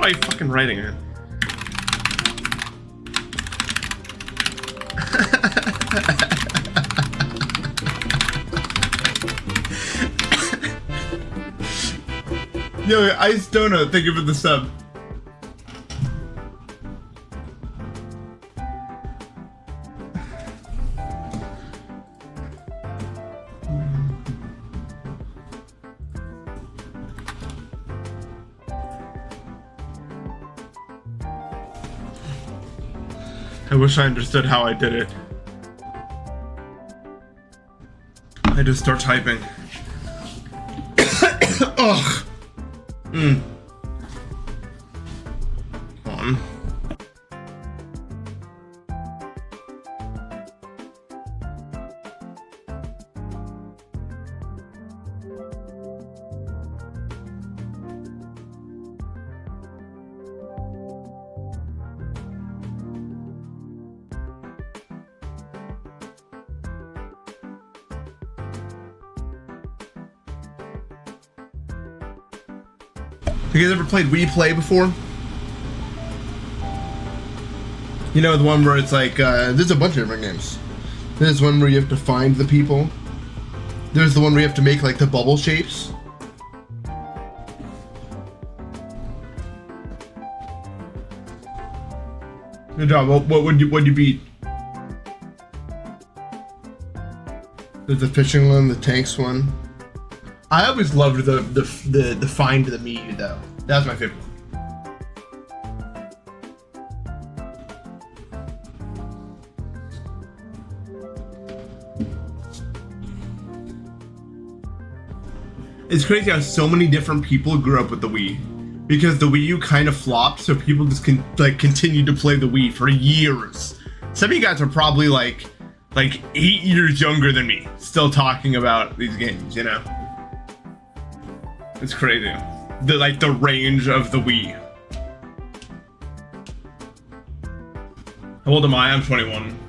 am I fucking writing it? Yo, Ice Donut, thank you for the sub. I wish I understood how I did it. I just start typing. Ugh. Come on. Have you guys ever played We Play before? You know, the one where it's like, there's a bunch of different games. There's one where you have to find the people. There's the one where you have to make like the bubble shapes. Good job. What would you beat? There's the fishing one, the tanks one. I always loved the find the meat though. That was my favorite one. It's crazy how so many different people grew up with the Wii, because the Wii U kind of flopped, so people just continued to play the Wii for years. Some of you guys are probably like 8 years younger than me, still talking about these games, you know? It's crazy. The range of the Wii. How old am I? I'm 21.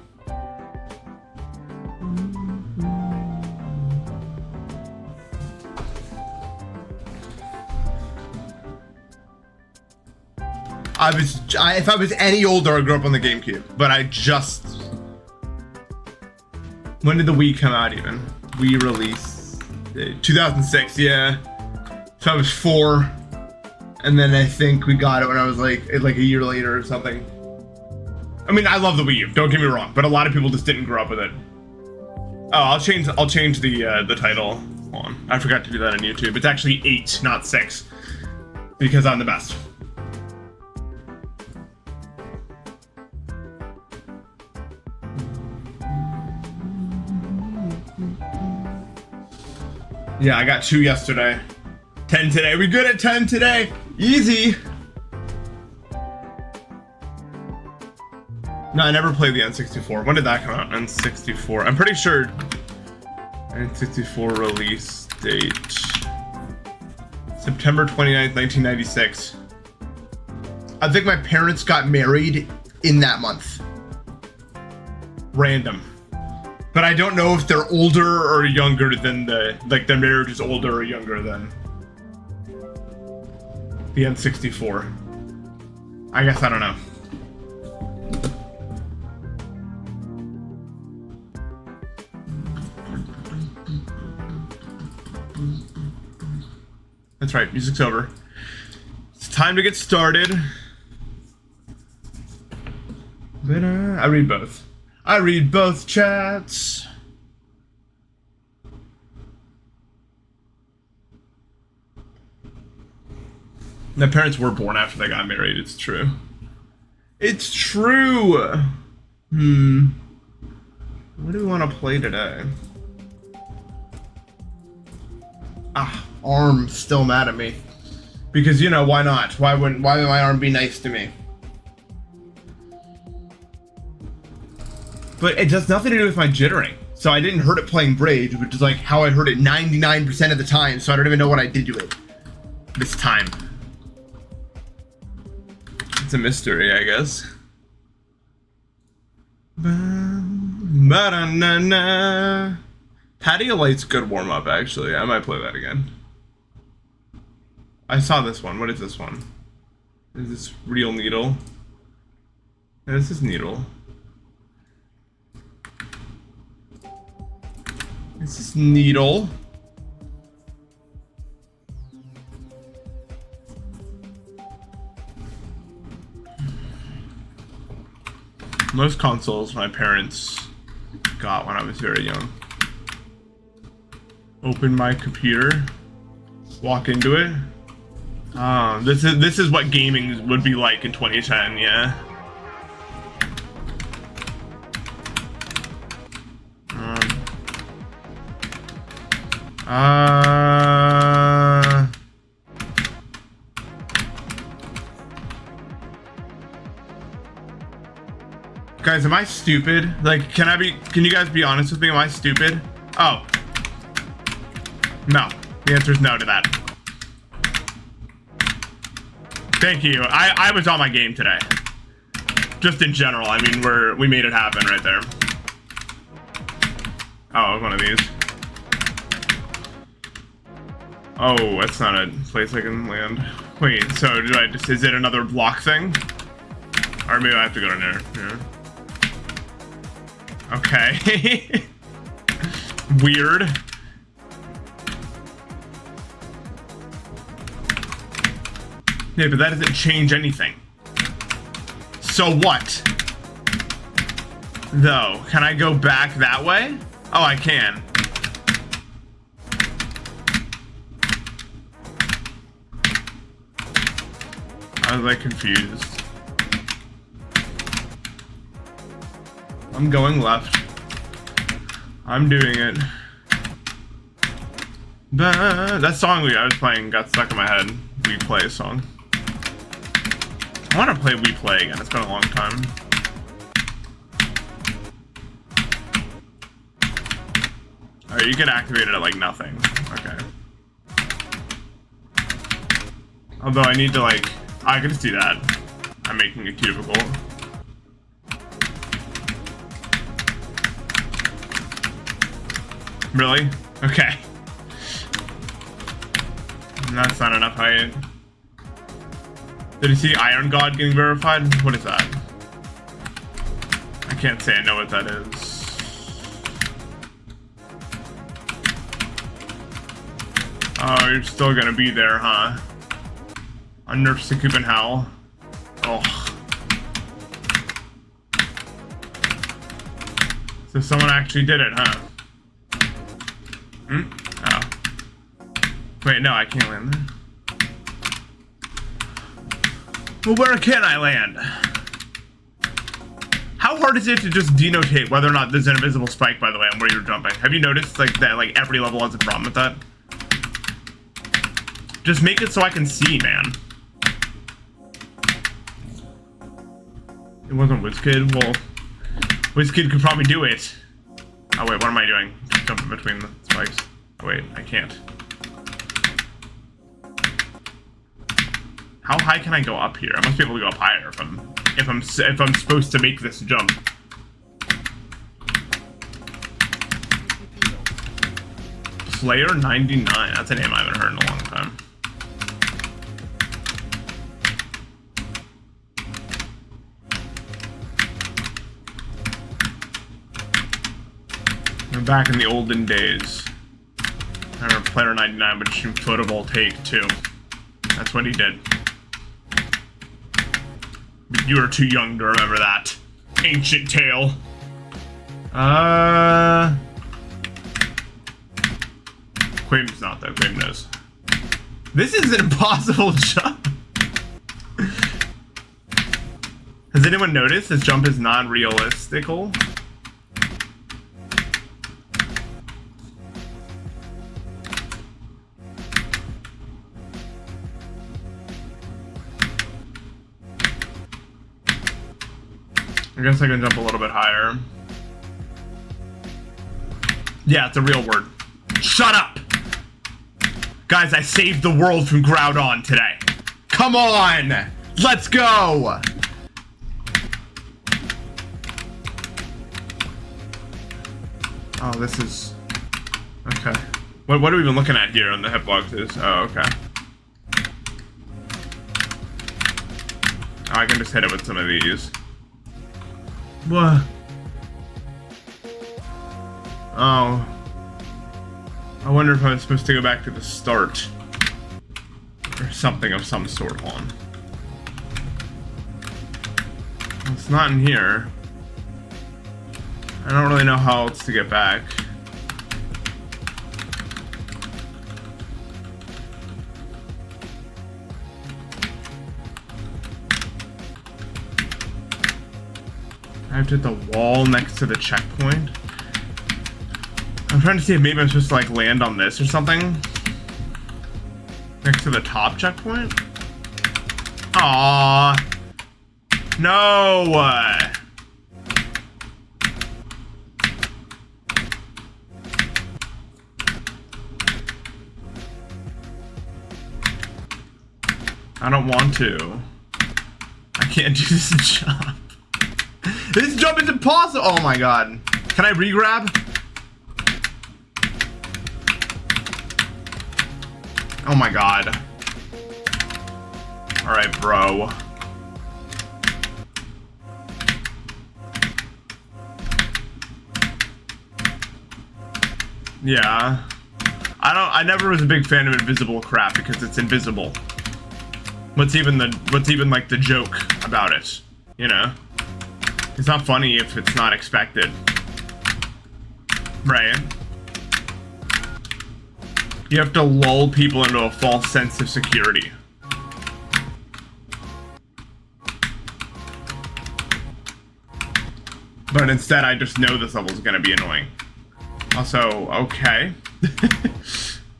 If I was any older, I grew up on the GameCube, but when did the Wii come out even? Wii release? 2006, yeah. So I was 4, and then I think we got it when I was like a year later or something. I mean, I love the Wii U, don't get me wrong, but a lot of people just didn't grow up with it. Oh, I'll change the title. Hold on, I forgot to do that on YouTube. It's actually 8, not 6, because I'm the best. Yeah, I got 2 yesterday. 10 today. We good at 10 today. Easy. No, I never played the N64. When did that come out? N64. I'm pretty sure N64 release date September 29th, 1996. I think my parents got married in that month. Random. But I don't know if they're older or younger than their marriage is older or younger than the N64. I guess I don't know. That's right, music's over. It's time to get started. I read both. I read both chats. My parents were born after they got married, it's true. It's true! What do we want to play today? Arm still mad at me. Because, you know, why not? Why would my arm be nice to me? But it has nothing to do with my jittering. So I didn't hurt it playing Braid, which is like how I hurt it 99% of the time, so I don't even know what I did to it this time. It's a mystery, I guess. Ba-da-na-na. Patio Light's good warm-up, actually. I might play that again. I saw this one. What is this one? Is this real needle? Yeah, this is needle. This is needle. Most consoles my parents got when I was very young. Open my computer, walk into it. This is what gaming would be like in 2010, yeah. Guys, am I stupid? Like, can you guys be honest with me? Am I stupid? Oh. No. The answer is no to that. Thank you. I was on my game today. Just in general. I mean, we made it happen right there. Oh, one of these. Oh, that's not a place I can land. Wait, so do I just, is it another block thing? Or maybe I have to go down there. Yeah. Okay. Weird. Yeah, but that doesn't change anything. So what? Though, can I go back that way? Oh, I can. I was like confused. I'm going left. I'm doing it. That song I was playing got stuck in my head. We Play song. I want to play We Play again. It's been a long time. Alright, you can activate it at like nothing. Okay. Although I need to like... I can just do that. I'm making it cubicle. Really? Okay. That's not enough height. Did you see Iron God getting verified? What is that? I can't say I know what that is. Oh, you're still gonna be there, huh? Unnerfed to Coop in Hell. Oh. So someone actually did it, huh? Oh. Wait, no, I can't land there. Well, where can I land? How hard is it to just denotate whether or not there's an invisible spike, by the way, on where you're jumping? Have you noticed like that like every level has a problem with that? Just make it so I can see, man. It wasn't WizKid? Well, WizKid could probably do it. Oh wait, what am I doing? Just jumping between the spikes. Oh wait, I can't. How high can I go up here? I must be able to go up higher if I'm supposed to make this jump. Slayer 99. That's a name I haven't heard in a long time. We're back in the olden days. I remember Player 99 would shoot photovoltaic too. That's what he did. But you were too young to remember that ancient tale. Quame's not though. Quame knows. This is an impossible jump. Has anyone noticed this jump is non-realistical? I guess I can jump a little bit higher. Yeah, it's a real word. Shut up! Guys, I saved the world from Groudon today. Come on! Let's go! Oh, this is... Okay. What are we even looking at here on the hitboxes? Oh, okay. Oh, I can just hit it with some of these. What? Oh. I wonder if I was supposed to go back to the start. Or something of some sort on. It's not in here. I don't really know how else to get back. I have to hit the wall next to the checkpoint. I'm trying to see if maybe I'm supposed to like land on this or something. Next to the top checkpoint? Aww. No! I don't want to. I can't do this jump. This jump is impossible! Oh my god. Can I re-grab? Oh my god. Alright, bro. Yeah. I never was a big fan of invisible crap because it's invisible. What's even like the joke about it? You know? It's not funny if it's not expected. Right? You have to lull people into a false sense of security. But instead, I just know this level is going to be annoying. Also, okay.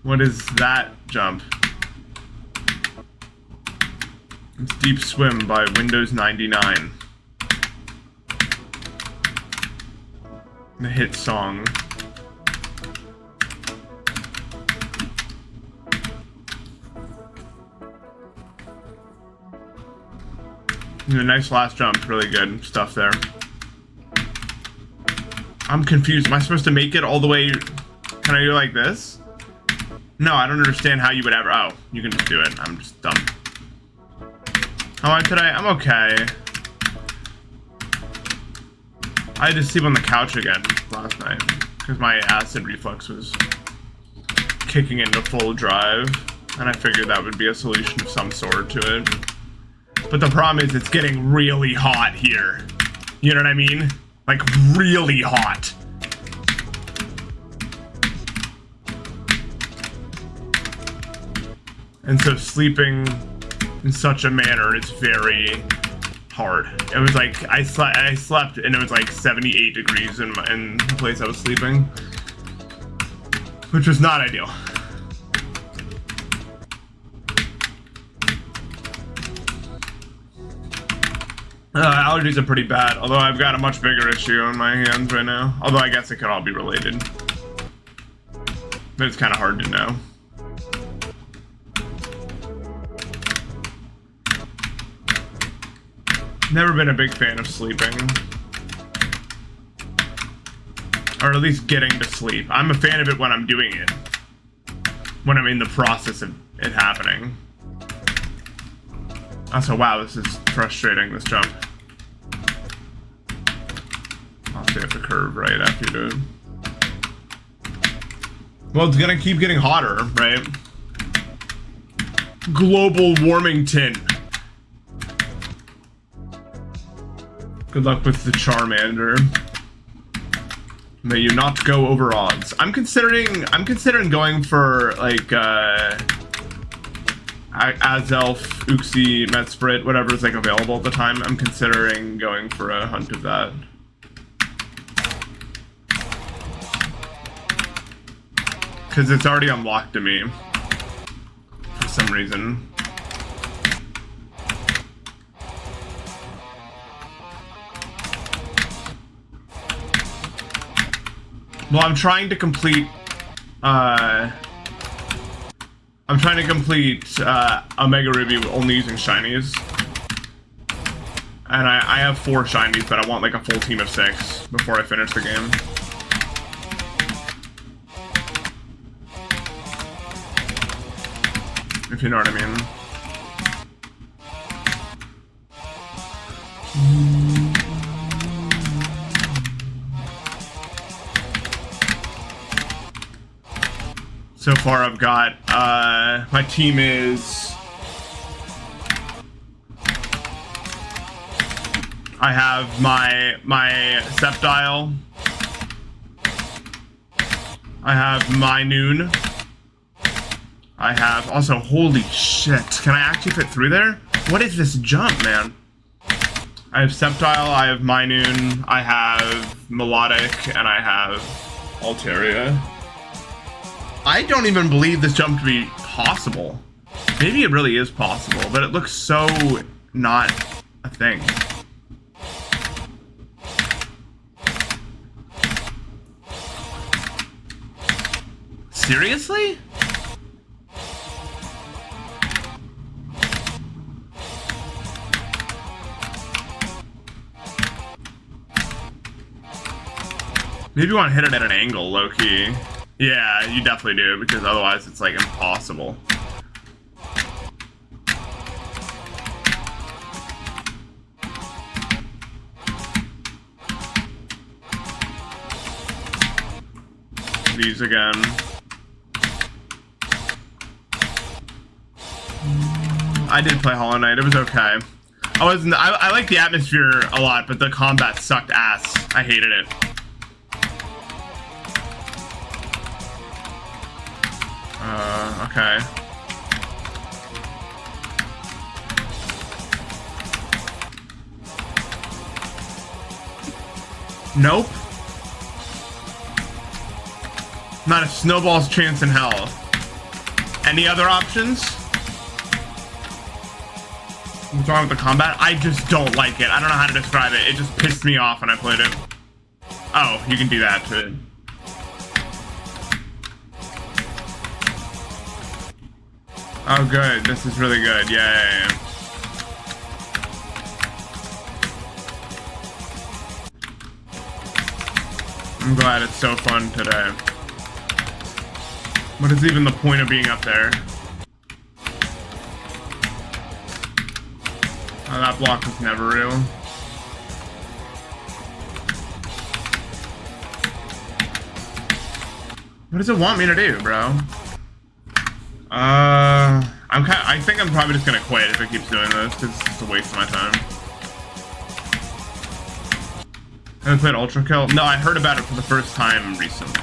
What is that jump? It's Deep Swim by Windows 99. The hit song. A nice last jump, really good stuff there. I'm confused. Am I supposed to make it all the way? Can I do like this? No, I don't understand how you would ever. Oh, you can just do it. I'm just dumb. How am I today? I'm okay. I had to sleep on the couch again last night because my acid reflux was kicking into full drive, and I figured that would be a solution of some sort to it. But the problem is it's getting really hot here. You know what I mean? Like, really hot. And so sleeping in such a manner is very hard. It was like, I slept and it was like 78 degrees in the place I was sleeping. Which was not ideal. Allergies are pretty bad, although I've got a much bigger issue on my hands right now. Although I guess it could all be related. But it's kind of hard to know. Never been a big fan of sleeping. Or at least getting to sleep. I'm a fan of it when I'm doing it. When I'm in the process of it happening. Also, wow, this is frustrating, this jump. I'll stay at the curve right after you do it. Well, it's gonna keep getting hotter, right? Global warming tin. Good luck with the Charmander. May you not go over odds. I'm considering going for like Azelf, Uxie, Metsprit, whatever's like available at the time. I'm considering going for a hunt of that. Because it's already unlocked to me. For some reason. Well, I'm trying to complete Omega Ruby only using shinies. And I have 4 shinies, but I want like a full team of 6 before I finish the game. If you know what I mean. So far I've got, my team is... I have my Septile. I have my Noon. I have also, holy shit, can I actually fit through there? What is this jump, man? I have Septile, I have Minoon, I have Melodic, and I have Altaria. I don't even believe this jump to be possible. Maybe it really is possible, but it looks so not a thing. Seriously? Maybe you want to hit it at an angle, low-key. Yeah, you definitely do, because otherwise it's, like, impossible. These again. I did play Hollow Knight, it was okay. I liked the atmosphere a lot, but the combat sucked ass. I hated it. Okay. Nope. Not a snowball's chance in hell. Any other options? What's wrong with the combat? I just don't like it. I don't know how to describe it. It just pissed me off when I played it. Oh, you can do that to it. Oh, good. This is really good. Yeah. I'm glad it's so fun today. What is even the point of being up there? Oh, that block was never real. What does it want me to do, bro? I think I'm probably just gonna quit if it keeps doing this, because it's just a waste of my time. Have you played Ultra Kill? No, I heard about it for the first time recently.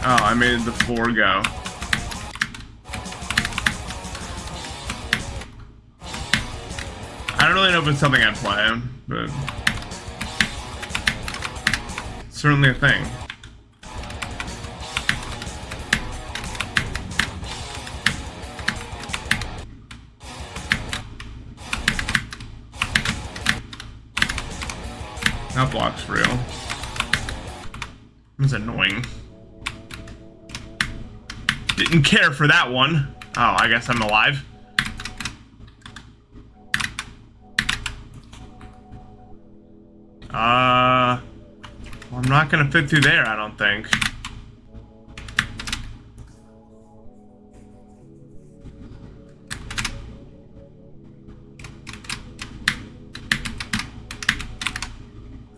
Oh, I made the 4 go. I don't really know if it's something I play, but it's certainly a thing. That block's real. It's annoying. Didn't care for that one. Oh, I guess I'm alive. Well, I'm not gonna fit through there, I don't think.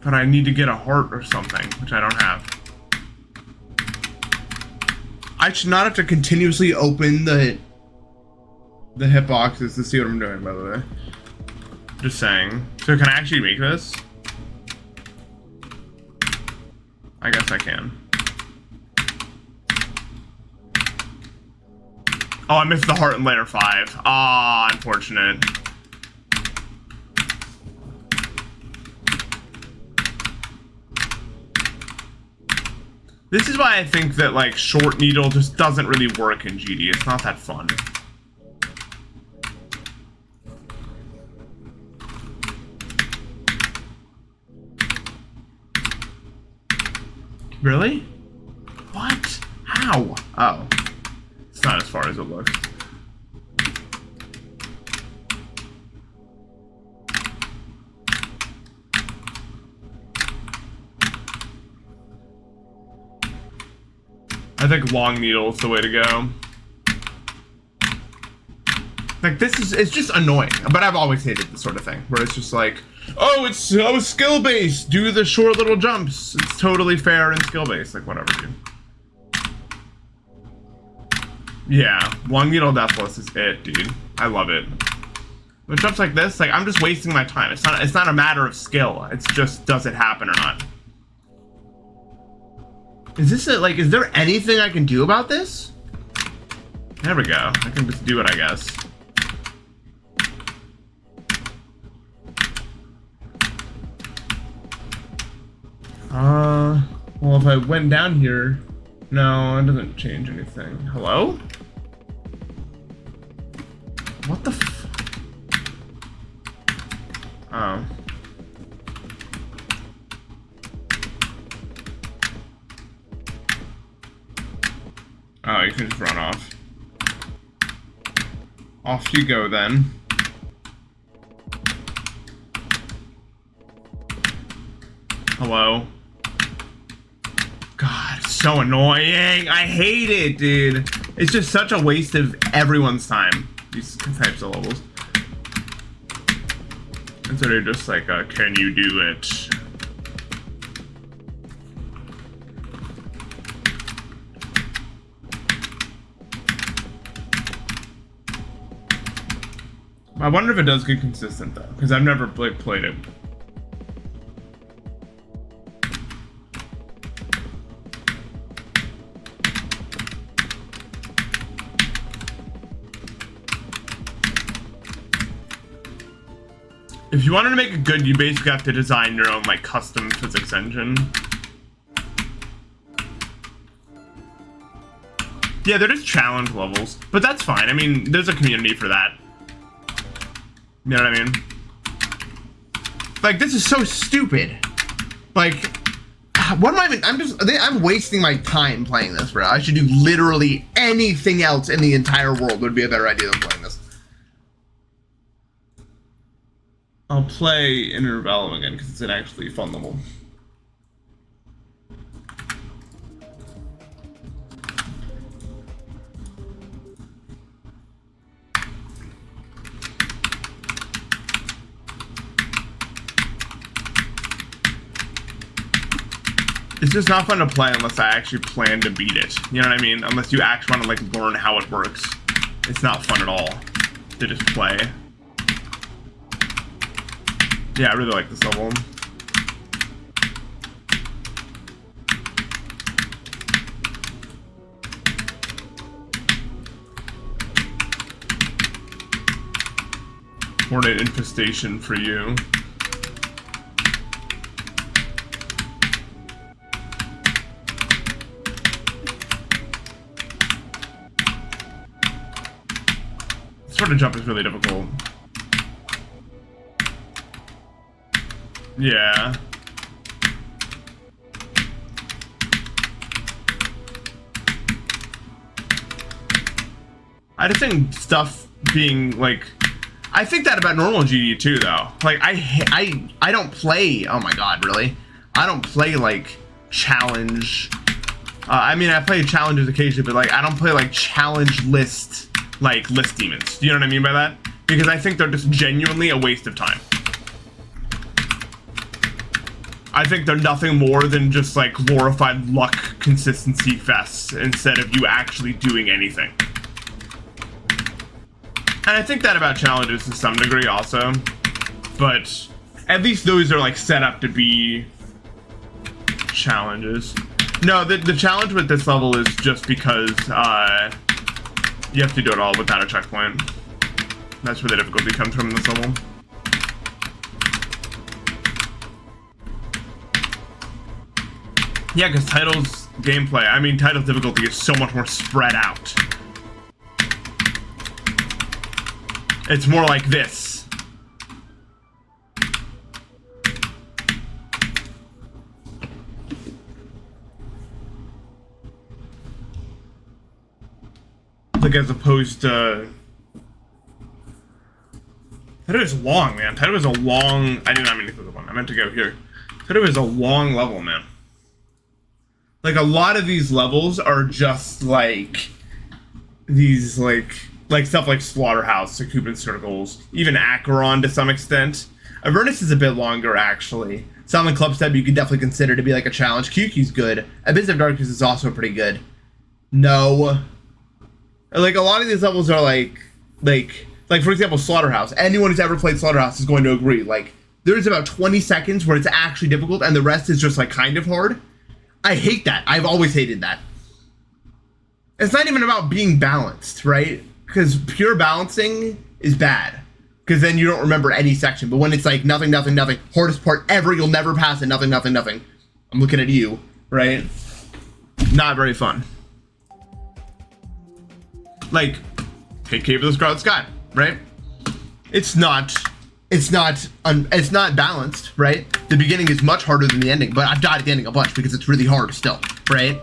But I need to get a heart or something, which I don't have. I should not have to continuously open the hitboxes to see what I'm doing, by the way. Just saying. So can I actually make this? I guess I can. Oh, I missed the heart in layer 5. Ah, unfortunate. This is why I think that, like, short needle just doesn't really work in GD. It's not that fun. Really? What? How? Oh. It's not as far as it looks. I I think long needle is the way to go. Like, it's just annoying. But I've always hated this sort of thing, where it's just like, oh, it's skill-based. Do the short little jumps. It's totally fair and skill-based. Like, whatever, dude. Yeah, long needle deathless is it, dude. I love it. With jumps like this, like, I'm just wasting my time. It's not a matter of skill. It's just, does it happen or not? Is this like, is there anything I can do about this? There we go. I can just do it, I guess. Well, if I went down here, no, it doesn't change anything. Hello? What the f... Oh. Oh, you can just run off. Off you go, then. Hello? God, it's so annoying. I hate it, dude. It's just such a waste of everyone's time, these types of levels. And so they're just like, can you do it? I wonder if it does get consistent, though, because I've never played it. If you wanted to make it good, you basically have to design your own, like, custom physics engine. Yeah, they're just challenge levels, but that's fine. I mean, there's a community for that. You know what I mean? Like, this is so stupid. Like, what am I even... I'm wasting my time playing this, bro. I should do literally anything else in the entire world would be a better idea than playing this. I'll play Intervallum again because it's an actually fun level. It's just not fun to play unless I actually plan to beat it. You know what I mean? Unless you actually want to, like, learn how it works. It's not fun at all to just play. Yeah, I really like this level. Hornet infestation for you. This sort of jump is really difficult. Yeah. I just think stuff being like, I think that about normal GD too, though. Like, I don't play. Oh my god, really? I don't play like challenge. I mean, I play challenges occasionally, but like, I don't play like challenge list demons. Do you know what I mean by that? Because I think they're just genuinely a waste of time. I think they're nothing more than just like glorified luck consistency fests instead of you actually doing anything. And I think that about challenges to some degree also, but at least those are like set up to be challenges. No, the challenge with this level is just because you have to do it all without a checkpoint. That's where the difficulty comes from in this level. Yeah, because Title's gameplay, I mean, Title's difficulty is so much more spread out. It's more like this. Like, as opposed to... Title is long, man. Title is a long... I did not mean to click the one. I meant to go here. Title is a long level, man. like a lot of these levels are just like these like stuff like Slaughterhouse, Occupant Circles, even Acheron to some extent. Avernus is a bit longer actually. Silent Club Step you could definitely consider to be like a challenge. QQ's good. Abyss of Darkness is also pretty good. No. Like a lot of these levels are like for example Slaughterhouse. Anyone who's ever played Slaughterhouse is going to agree. Like there's about 20 seconds where it's actually difficult and the rest is just like kind of hard. I hate that. I've always hated that. It's not even about being balanced, right? Because pure balancing is bad. Because then you don't remember any section. But when it's like nothing, nothing, nothing, hardest part ever, you'll never pass it, nothing, nothing, nothing. I'm looking at you, right? Not very fun. Like, take Cave of the Scarlet Sky, right? It's not balanced, right? The beginning is much harder than the ending, but I've died at the ending a bunch because it's really hard still, right?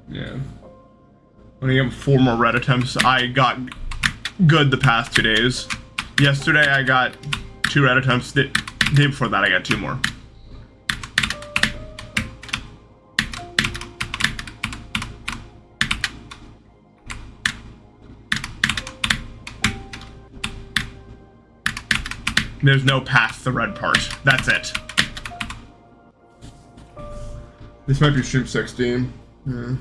Yeah. When I get 4 more red attempts, I got good the past 2 days. Yesterday I got 2 red attempts. The day before that I got 2 more. There's no past the red part. That's it. This might be stream 16. Yeah.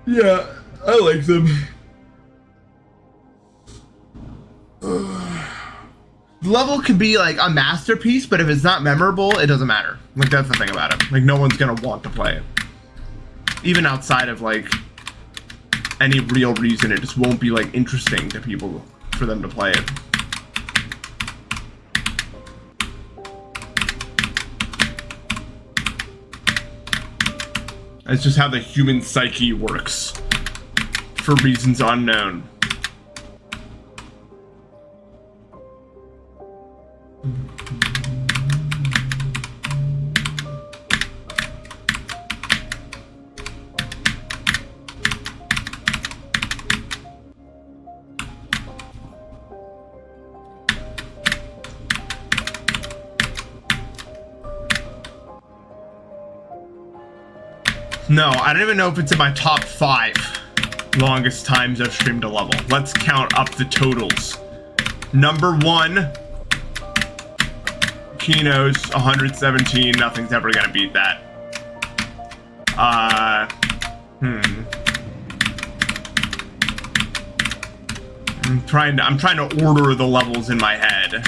Yeah, I like them. The level could be like a masterpiece, but if it's not memorable, it doesn't matter. Like that's the thing about it. Like no one's gonna want to play it. Even outside of like any real reason, it just won't be like interesting to people for them to play it. It's just how the human psyche works, for reasons unknown. No, I don't even know if it's in my top 5 longest times I've streamed a level. Let's count up the totals. Number 1, Kino's 117. Nothing's ever gonna beat that. I'm trying to order the levels in my head.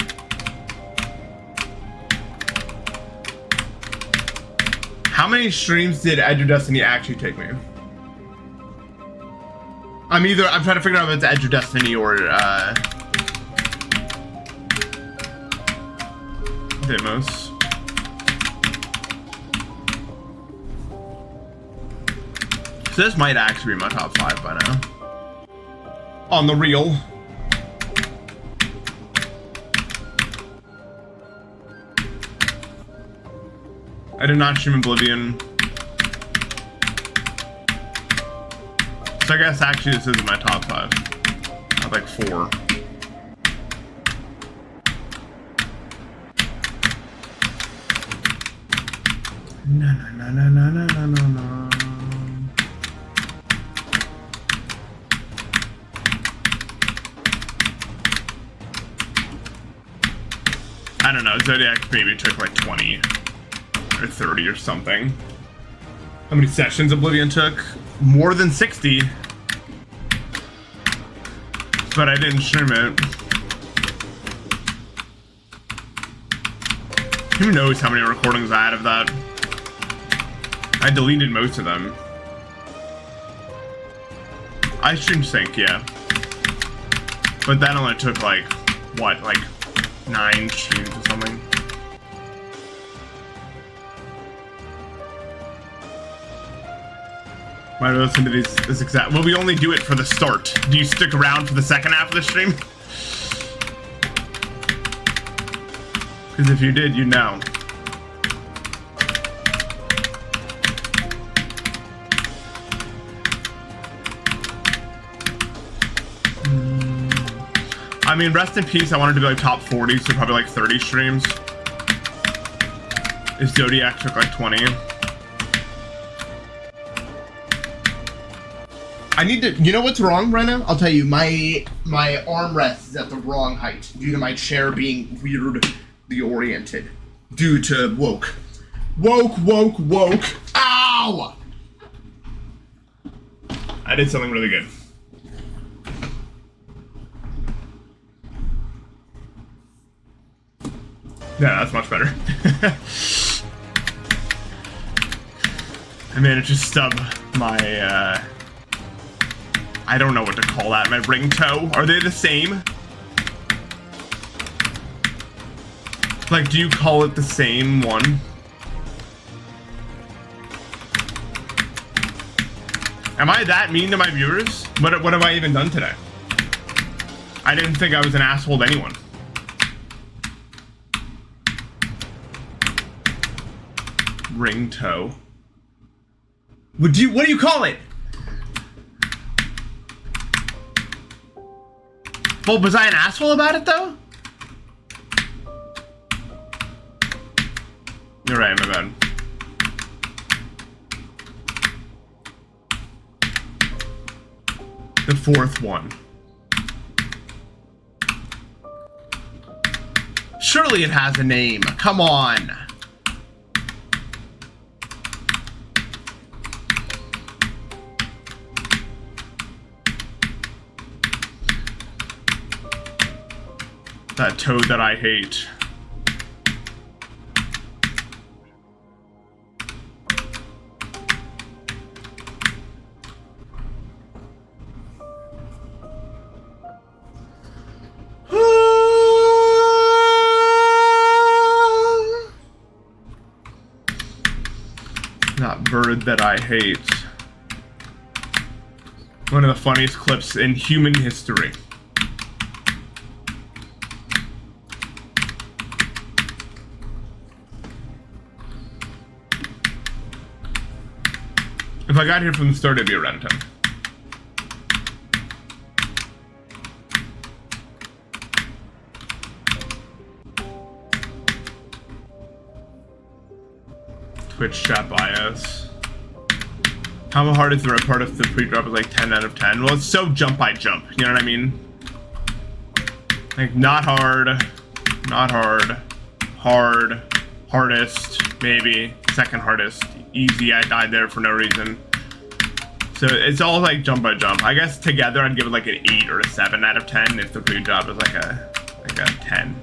How many streams did Edge of Destiny actually take me? I'm trying to figure out if it's Edge of Destiny or Demos. So this might actually be my top 5 by now. On the real. I did not stream Oblivion. So I guess actually this isn't my top 5. I have like 4. No, no, no, no, no, no, no, no. I don't know, Zodiac maybe took like 20. Or 30 or something. How many sessions Oblivion took? More than 60. But I didn't stream it. Who knows how many recordings I had of that? I deleted most of them. I streamed Sync, yeah. But that only took like, what, like 9 streams or something? Why do I listen to this exact? Well, we only do it for the start. Do you stick around for the second half of the stream? Because if you did, you know. I mean, rest in peace. I wanted to be like top 40, so probably like 30 streams. If Zodiac took like 20. I need to, you know what's wrong right now? I'll tell you, my armrest is at the wrong height due to my chair being weirdly oriented. Due to woke. Woke. Ow! I did something really good. Yeah, that's much better. I managed to stub my, I don't know what to call that, my ring toe. Are they the same? Like, do you call it the same one? Am I that mean to my viewers? What have I even done today? I didn't think I was an asshole to anyone. Ring toe. What do you call it? Well, was I an asshole about it though? You're right, my bad. The fourth one. Surely it has a name. Come on. That toad that I hate. That bird that I hate. One of the funniest clips in human history. If I got here from the start, it'd be around 10. Twitch chat bios. How hard is the red part if the pre-drop is like 10 out of 10? Well, it's so jump by jump, you know what I mean? Like, not hard, hard, hardest, maybe, second hardest, easy, I died there for no reason. So it's all like jump by jump. I guess together I'd give it like an 8 or a 7 out of 10 if the pre-drop is like a 10.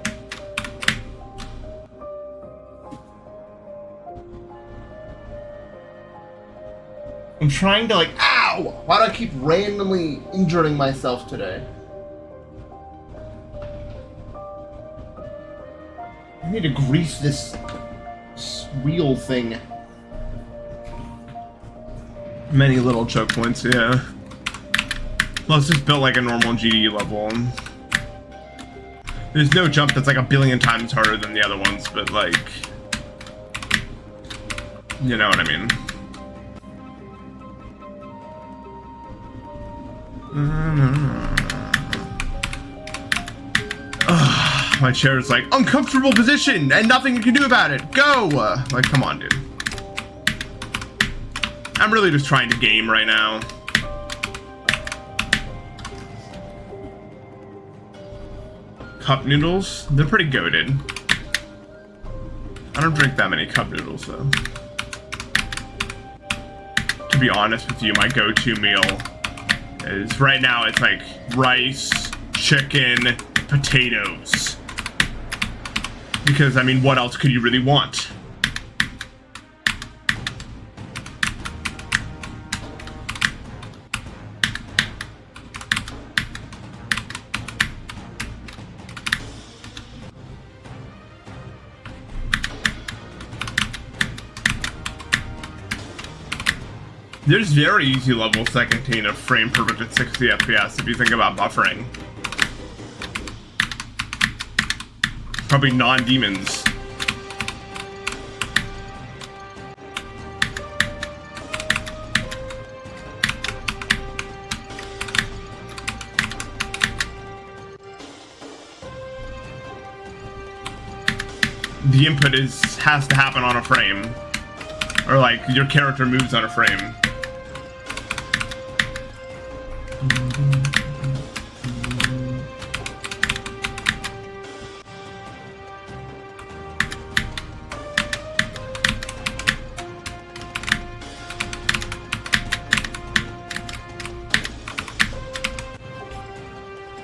I'm trying to like, ow! Why do I keep randomly injuring myself today? I need to grease this wheel thing. Many little choke points, yeah. Well, it's just built like a normal GD level. There's no jump that's like a billion times harder than the other ones, but like, you know what I mean. My chair is like, uncomfortable position and nothing you can do about it. Go! Like, come on, dude. I'm really just trying to game right now. Cup noodles? They're pretty goated. I don't drink that many cup noodles, though. To be honest with you, my go-to meal is, right now, it's like rice, chicken, potatoes. Because, I mean, what else could you really want? There's very easy levels that contain a frame perfect at 60 FPS if you think about buffering. Probably non-demons. The input has to happen on a frame. Or like your character moves on a frame.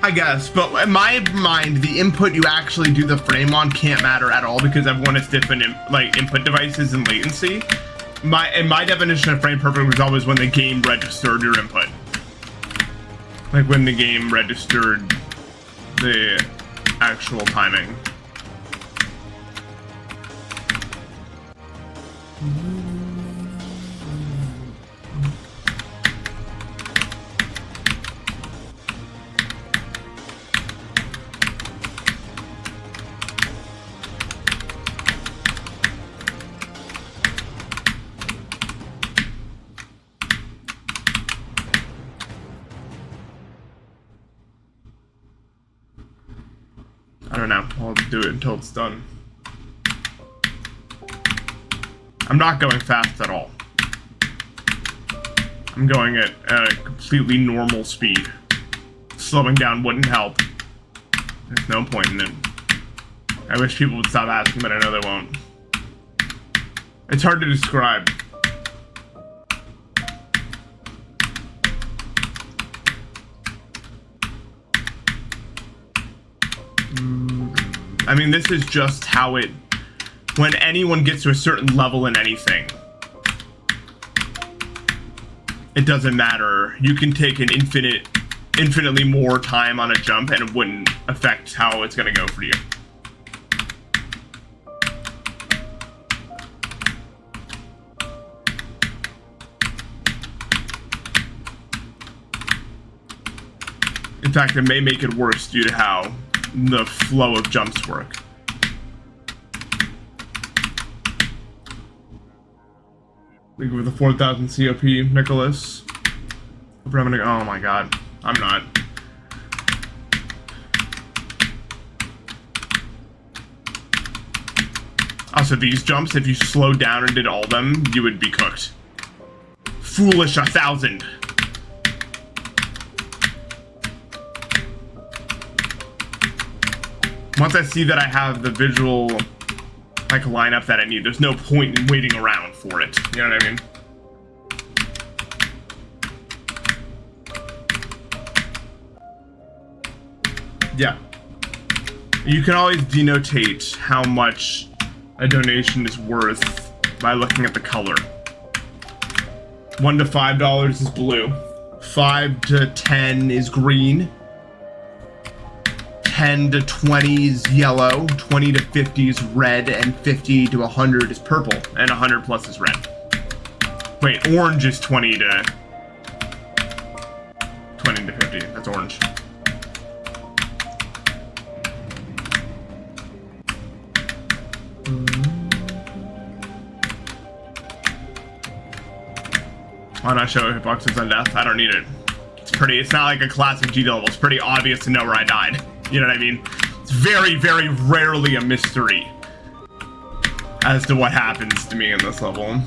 I guess, but in my mind, the input you actually do the frame on can't matter at all because everyone has different input devices and latency. In my definition of frame perfect was always when the game registered your input. Like when the game registered the actual timing. I don't know. I'll do it until it's done. I'm not going fast at all. I'm going at a completely normal speed. Slowing down wouldn't help. There's no point in it. I wish people would stop asking, but I know they won't. It's hard to describe. I mean, this is just how it... When anyone gets to a certain level in anything, it doesn't matter. You can take an infinitely more time on a jump and it wouldn't affect how it's going to go for you. In fact, it may make it worse due to how the flow of jumps work. We go with the 4,000 COP, Nicholas. Oh my god. I'm not. Also, these jumps, if you slowed down and did all of them, you would be cooked. Foolish 1,000. Once I see that I have the visual, like, lineup that I need, there's no point in waiting around for it. You know what I mean? Yeah. You can always denotate how much a donation is worth by looking at the color. $1 to $5 is blue. 5 to 10 is green. 10 to 20 is yellow, 20 to 50 is red, and 50 to 100 is purple, and 100 plus is red. Wait, orange is 20 to 50. That's orange. Why not show hitboxes on death? I don't need it. It's not like a classic GD level. It's pretty obvious to know where I died. You know what I mean? It's very, very rarely a mystery as to what happens to me in this level.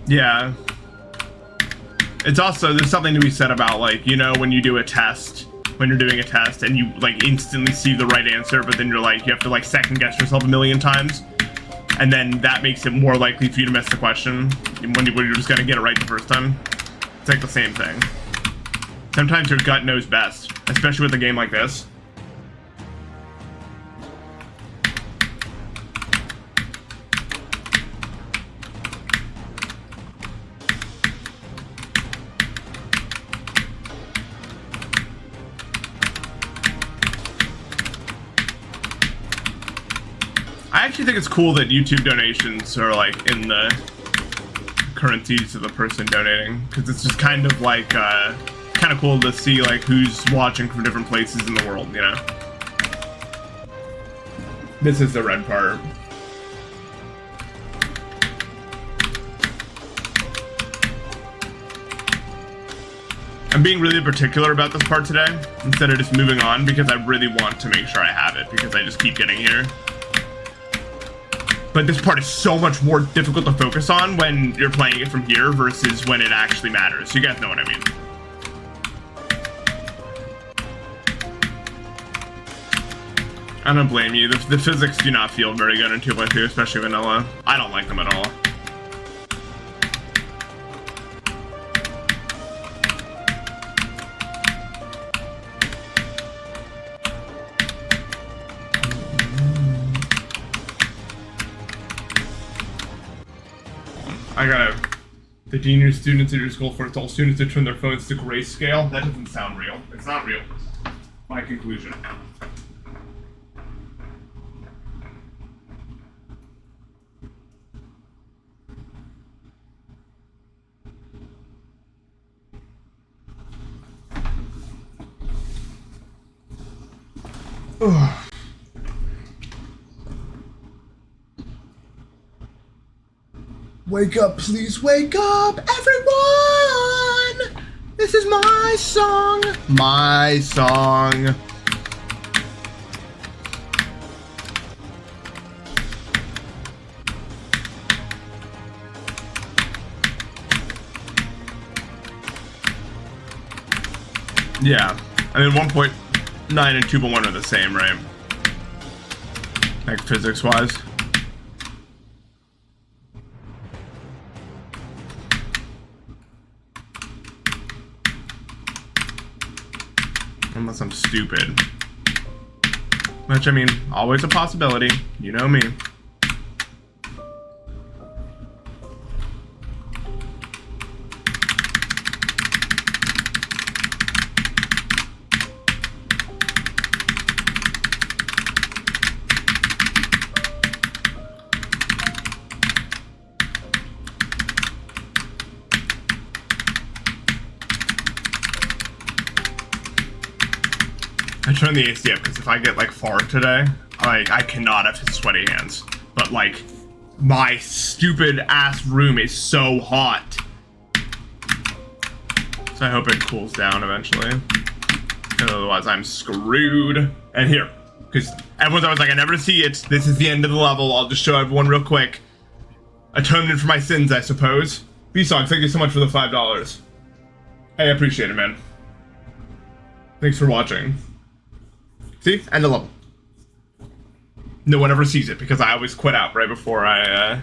Yeah. It's also, there's something to be said about, like, you know, when you do a test, when you're doing a test and you, like, instantly see the right answer, but then you're like, you have to, like, second guess yourself a million times. And then that makes it more likely for you to miss the question when you're just gonna get it right the first time. It's like the same thing. Sometimes your gut knows best, especially with a game like this. actually think it's cool that YouTube donations are like in the currencies of the person donating, because it's just kind of like kind of cool to see like who's watching from different places in the world, you know. This is the red part. I'm being really particular about this part today, instead of just moving on, because I really want to make sure I have it, because I just keep getting here. But this part is so much more difficult to focus on when you're playing it from here versus when it actually matters. You guys know what I mean. I don't blame you. The physics do not feel very good in 2.2, especially vanilla. I don't like them at all. The junior students at your school forced all students to turn their phones to grayscale. That doesn't sound real. It's not real. My conclusion. Ugh. Wake up, please wake up, everyone! This is my song. My song. Yeah, I mean 1.9 and 2.1 are the same, right? Like physics-wise. Unless I'm stupid. Which, I mean, always a possibility. You know me. I turn the AC up because if I get like far today, like I cannot have sweaty hands. But like my stupid ass room is so hot. So I hope it cools down eventually. Otherwise I'm screwed. And here, because everyone's always like, I never see it. This is the end of the level. I'll just show everyone real quick. Atonement for my sins, I suppose. B-Song, thank you so much for the $5. Hey, I appreciate it, man. Thanks for watching. See? End of level. No one ever sees it because I always quit out right before I,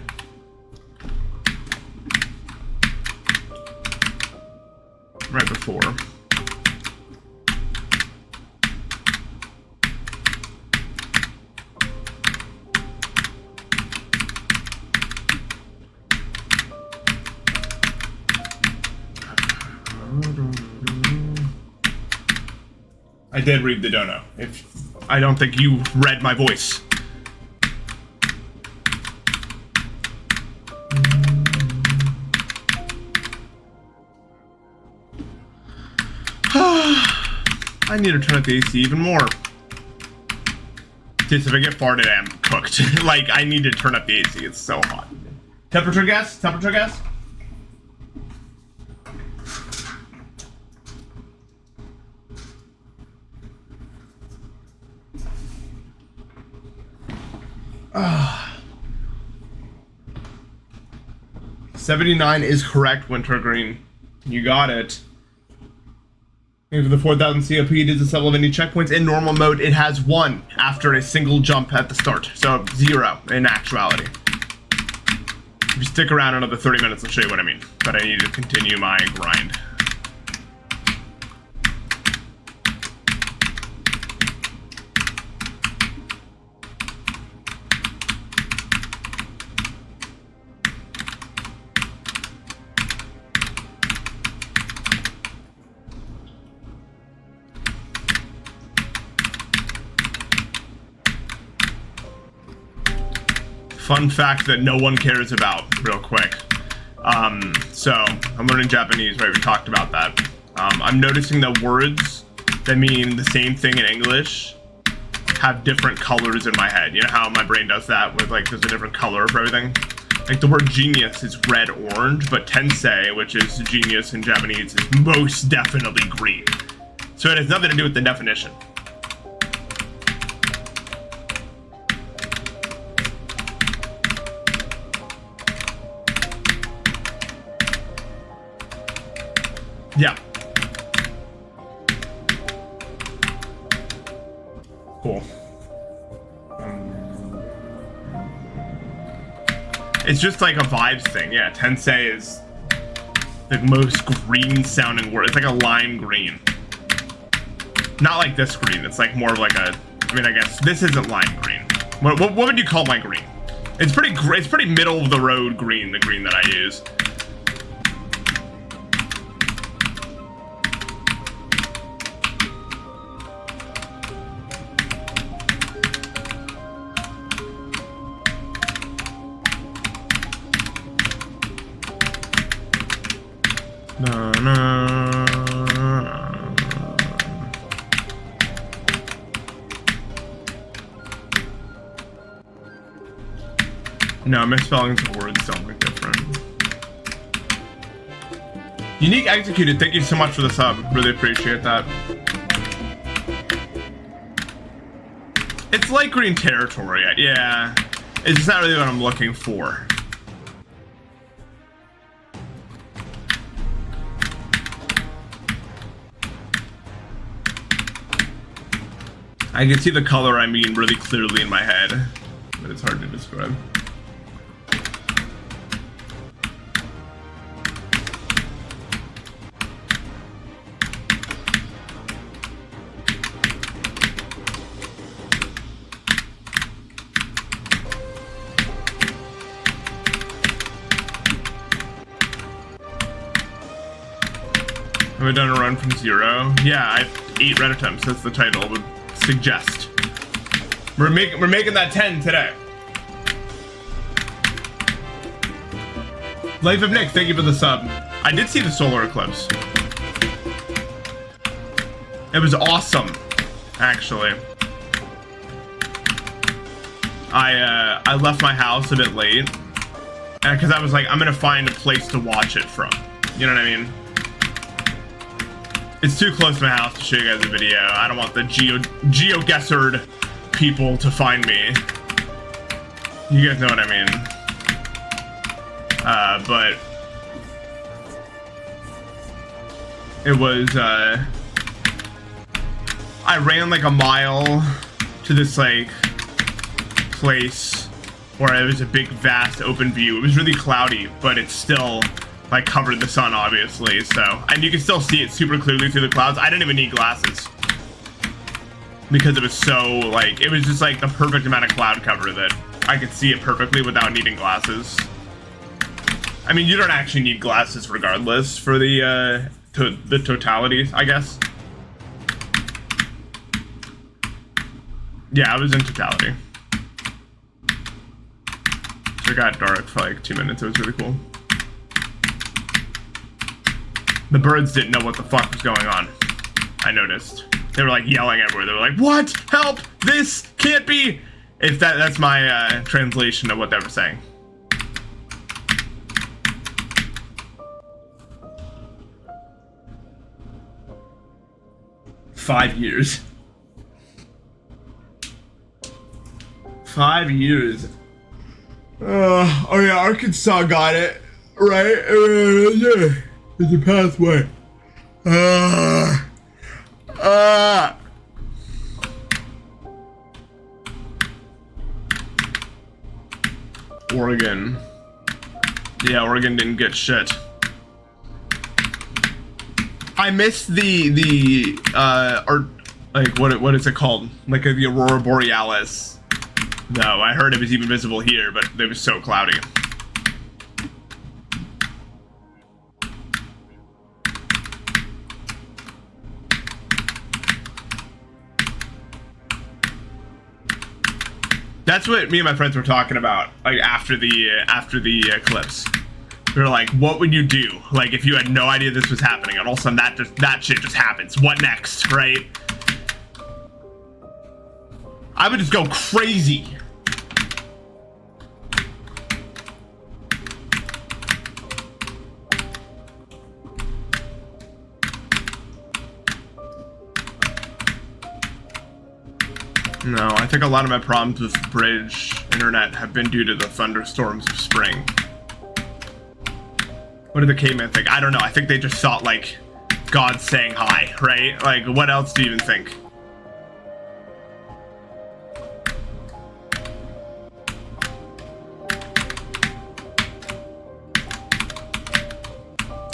right before. I did read the dono. If I don't think you read my voice. I need to turn up the AC even more. Just if I get farted, I'm cooked. Like, I need to turn up the AC. It's so hot. Temperature guess? Temperature guess? Ah. 79 is correct, Wintergreen. You got it. For the 4,000 COP, it is a sell of any checkpoints. In normal mode, it has 1 after a single jump at the start. So 0 in actuality. If you stick around another 30 minutes, I'll show you what I mean. But I need to continue my grind. fun fact that no one cares about, real quick. So I'm learning Japanese, right? We talked about that. I'm noticing that words that mean the same thing in English have different colors in my head. You know how my brain does that with like there's a different color for everything? Like the word genius is red orange, but tensei, which is genius in Japanese, is most definitely green. So it has nothing to do with the definition. Yeah. Cool. It's just like a vibes thing. Yeah, tensei is the most green sounding word. It's like a lime green. Not like this green. It's like more of like a, I mean, I guess this isn't lime green. What would you call my green? It's pretty middle of the road green, the green that I use. No, misspellings of words don't look different. Unique Executed, thank you so much for the sub. Really appreciate that. It's like green territory, yeah. It's just not really what I'm looking for. I can see the color I mean really clearly in my head, but it's hard to describe. Have I done a run from zero? Yeah, I've 8 red attempts. That's the title would suggest. We're making that 10 today. Life of Nick, thank you for the sub. I did see the solar eclipse. It was awesome, actually. I left my house a bit late because I was like, I'm gonna find a place to watch it from. You know what I mean? It's too close to my house to show you guys a video. I don't want the GeoGuessr people to find me. You guys know what I mean. But it was, I ran like a mile to this like place where it was a big vast open view. It was really cloudy, but it's still like covered the sun, obviously, so, and you can still see it super clearly through the clouds. I didn't even need glasses because it was so like, it was just like the perfect amount of cloud cover that I could see it perfectly without needing glasses. I mean, you don't actually need glasses regardless for the totality, I guess. Yeah, I was in totality. So it got dark for like 2 minutes. It was really cool. The birds didn't know what the fuck was going on. I noticed. They were like yelling everywhere. They were like, "What? Help! This can't be!" If that's my translation of what they were saying. "5 years. 5 years. Oh yeah, Arkansas got it, right? Yeah. It's a pathway. Oregon. Yeah, Oregon didn't get shit. I missed the art, like what is it called? Like the Aurora Borealis. No, I heard it was even visible here, but it was so cloudy. That's what me and my friends were talking about, like after the Eclipse. We were like, what would you do, like, if you had no idea this was happening, and all of a sudden that shit just happens? What next, right? I would just go crazy. No, I think a lot of my problems with bridge internet have been due to the thunderstorms of spring. What did the caveman think? I don't know. I think they just thought, like, God saying hi, right? Like, what else do you even think?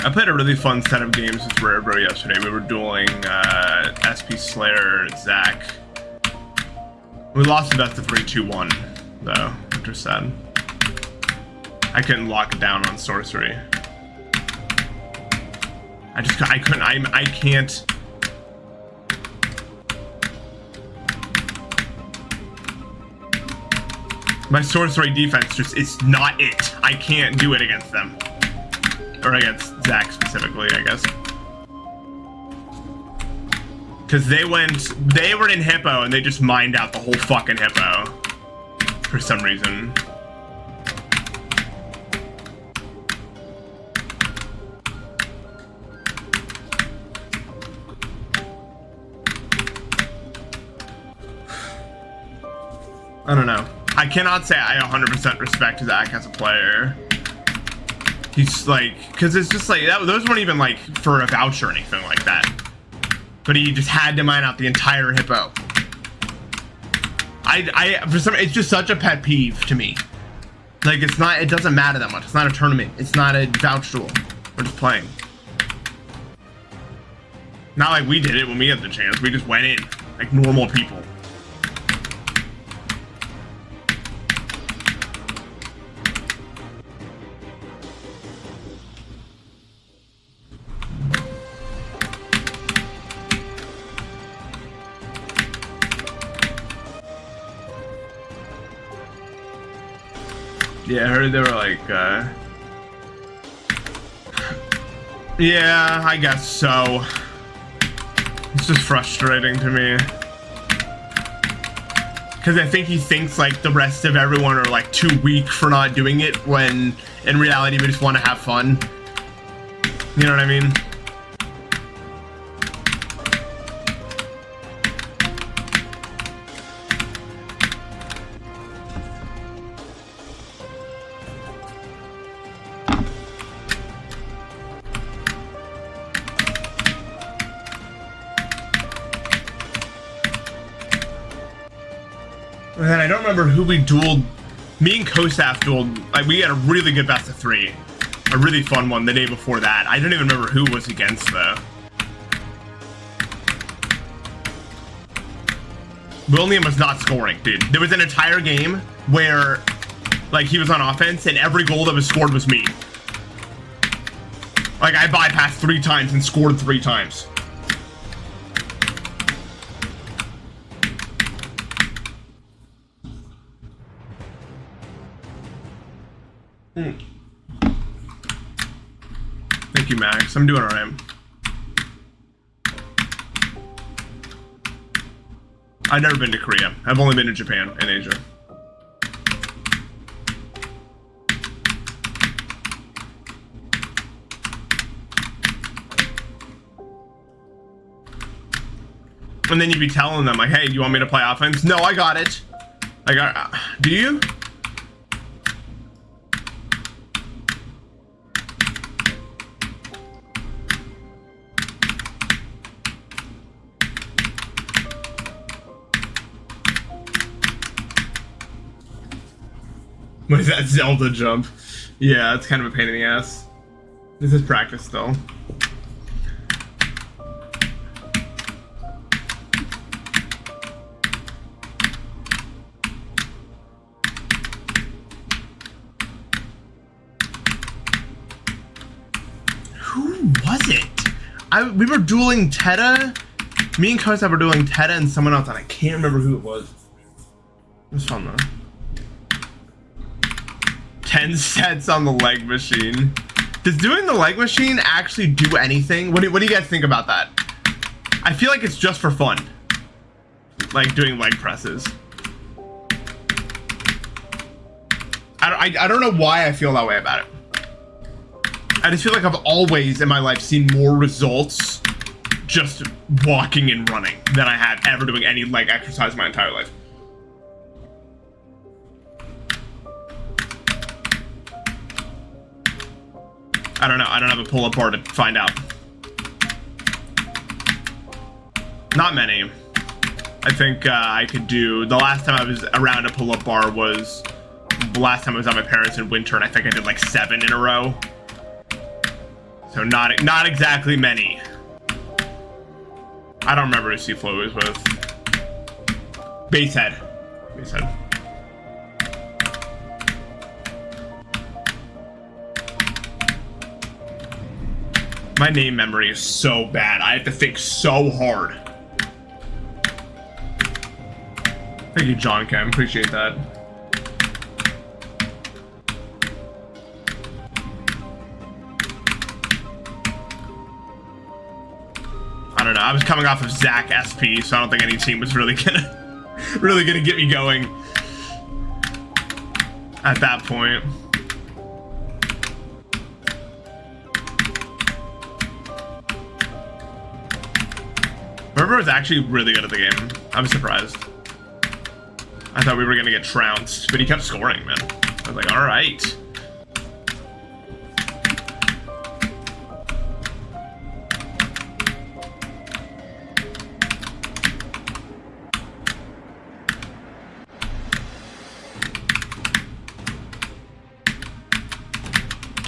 I played a really fun set of games with Rare Bro yesterday. We were dueling SP Slayer, Zach. We lost the best of 3-2-1, though, which was sad. I couldn't lock it down on sorcery. I can't. My sorcery defense just, it's not it. I can't do it against them. Or against Zach specifically, I guess. Because they were in Hippo and they just mined out the whole fucking Hippo. For some reason. I don't know. I cannot say I 100% respect Zach as a player. He's like, because it's just like, those weren't even like for a voucher or anything like that. But he just had to mine out the entire Hippo. It's just such a pet peeve to me. Like, it doesn't matter that much. It's not a tournament. It's not a vouch duel. We're just playing. Not like we did it when we had the chance. We just went in like normal people. Yeah, I heard they were like, yeah, I guess so. It's just frustrating to me. Because I think he thinks like the rest of everyone are like too weak for not doing it, when in reality we just want to have fun. You know what I mean? And then I don't remember who we dueled. Me and Kosaf dueled. Like, we had a really good best of 3. A really fun one the day before that. I don't even remember who was against, though. William was not scoring, dude. There was an entire game where, like, he was on offense and every goal that was scored was me. Like, I bypassed 3 times and scored 3 times. Thank you, Max. I'm doing alright. I've never been to Korea. I've only been to Japan and Asia. And then you'd be telling them, like, hey, you want me to play offense? No, I got it. Do you? What is that Zelda jump? Yeah, it's kind of a pain in the ass. This is practice still. Who was it? We were dueling Teta. Me and Kosa were dueling Teta and someone else, and I can't remember who it was. It was fun though. 10 sets on the leg machine. Does doing the leg machine actually do anything? What do you guys think about that? I feel like it's just for fun. Like doing leg presses. I don't know why I feel that way about it. I just feel like I've always in my life seen more results just walking and running than I have ever doing any leg exercise my entire life. I don't know. I don't have a pull-up bar to find out. Not many. I think I could do... The last time I was around a pull-up bar was... The last time I was at my parents in winter, and I think I did like 7 in a row. So not exactly many. I don't remember who C-Flow was with. Basehead. Basehead. My name memory is so bad. I have to think so hard. Thank you, John Kim. Appreciate that. I don't know. I was coming off of Zach SP, so I don't think any team was really gonna get me going at that point. River was actually really good at the game. I was surprised. I thought we were gonna get trounced, but he kept scoring, man. I was like, all right.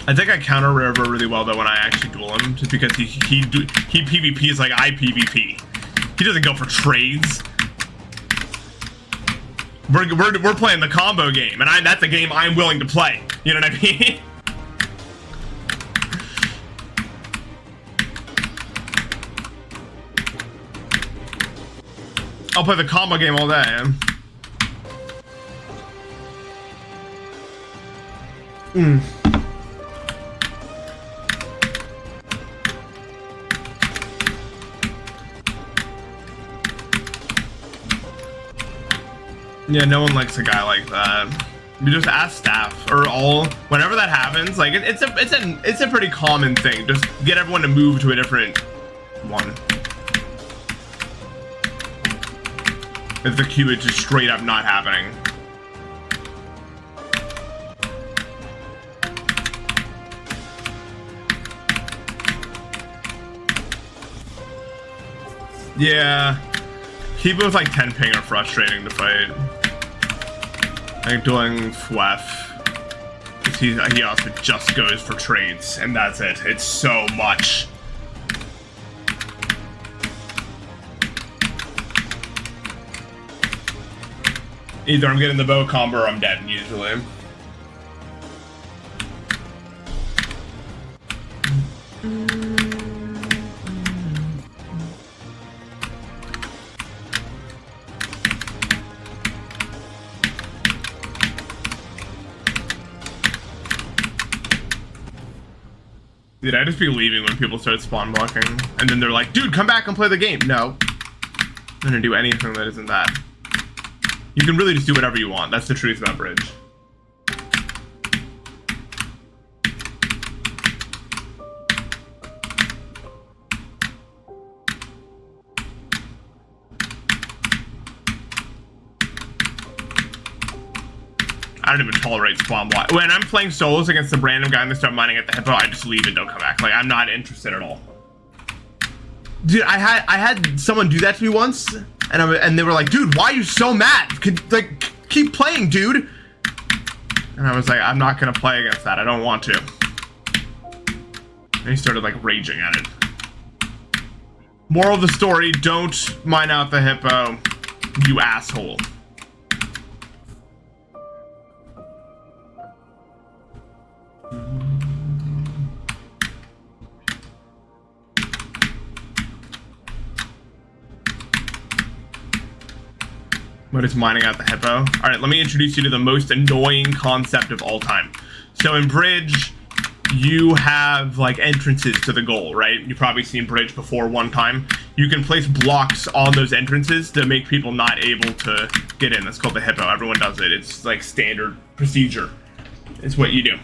I think I counter River really well though when I actually duel him, just because he PvPs like I PvP. He doesn't go for trades. We're playing the combo game, and that's a game I'm willing to play. You know what I mean? I'll play the combo game all day. Yeah, no one likes a guy like that. You just ask staff or all. Whenever that happens, like it's a pretty common thing. Just get everyone to move to a different one. If the queue is just straight up not happening. Yeah, people with like 10 ping are frustrating to fight. Like doing Fwef, he also just goes for trades, and that's it. It's so much. Either I'm getting the bow combo or I'm dead, usually. Dude, I just be leaving when people start spawn blocking, and then they're like, dude, come back and play the game. No, I'm gonna do anything that isn't that. You can really just do whatever you want. That's the truth about Bridge. I don't even tolerate spawn block. When I'm playing solos against the random guy and they start mining at the hippo, I just leave and don't come back. Like, I'm not interested at all. Dude, I had someone do that to me once, and they were like, dude, why are you so mad? Like, keep playing, dude. And I was like, I'm not gonna play against that. I don't want to. And he started like raging at it. Moral of the story, don't mine out the hippo, you asshole. What is mining out the hippo? All right, let me introduce you to the most annoying concept of all time. So in bridge, you have like entrances to the goal, right? You've probably seen bridge before one time. You can place blocks on those entrances to make people not able to get in. That's called the hippo. Everyone does it. It's like standard procedure. It's what you do.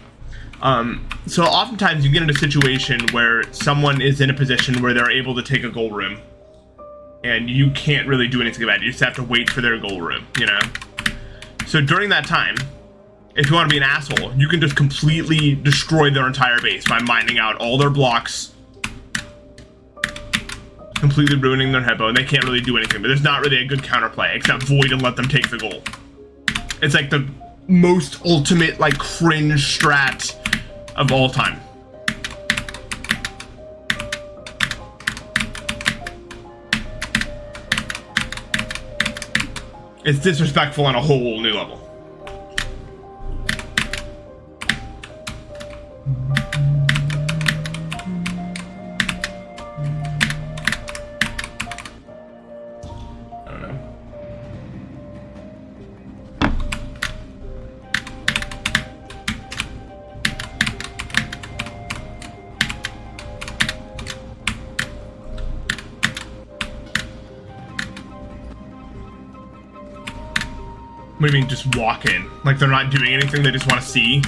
So oftentimes you get in a situation where someone is in a position where they're able to take a goal room and you can't really do anything about it. You just have to wait for their goal room, you know? So during that time, if you want to be an asshole, you can just completely destroy their entire base by mining out all their blocks, completely ruining their hippo, and they can't really do anything. But there's not really a good counterplay except void and let them take the goal. It's like the most ultimate, like, cringe strat of all time. It's disrespectful on a whole new level. What do you mean, just walk in? Like they're not doing anything, they just want to see?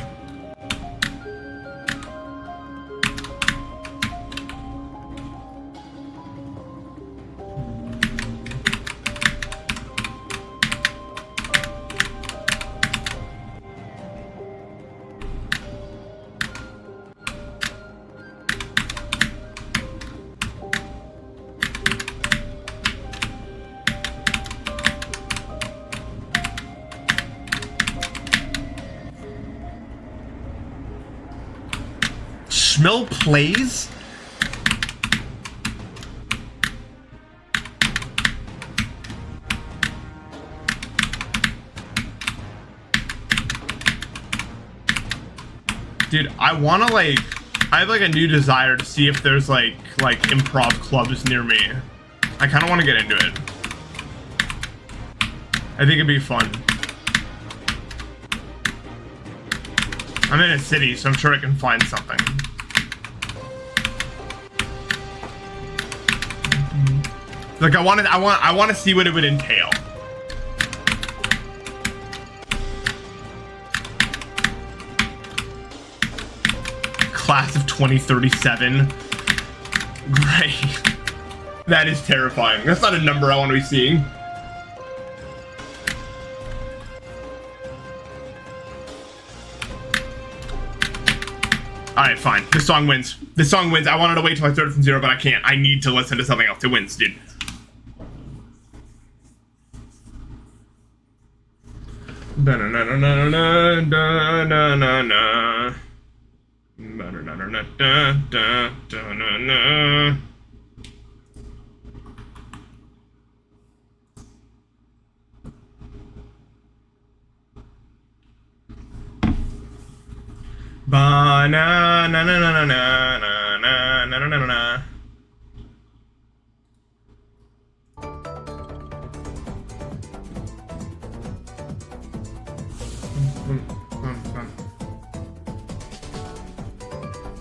Smell plays? Dude, I wanna like, I have like a new desire to see if there's like improv clubs near me. I kinda wanna get into it. I think it'd be fun. I'm in a city, so I'm sure I can find something. Like I want to see what it would entail. Class of 2037. Great. That is terrifying. That's not a number I want to be seeing. Alright, fine. This song wins. This song wins. I wanted to wait till I started from 0, but I can't. I need to listen to something else. It wins, dude.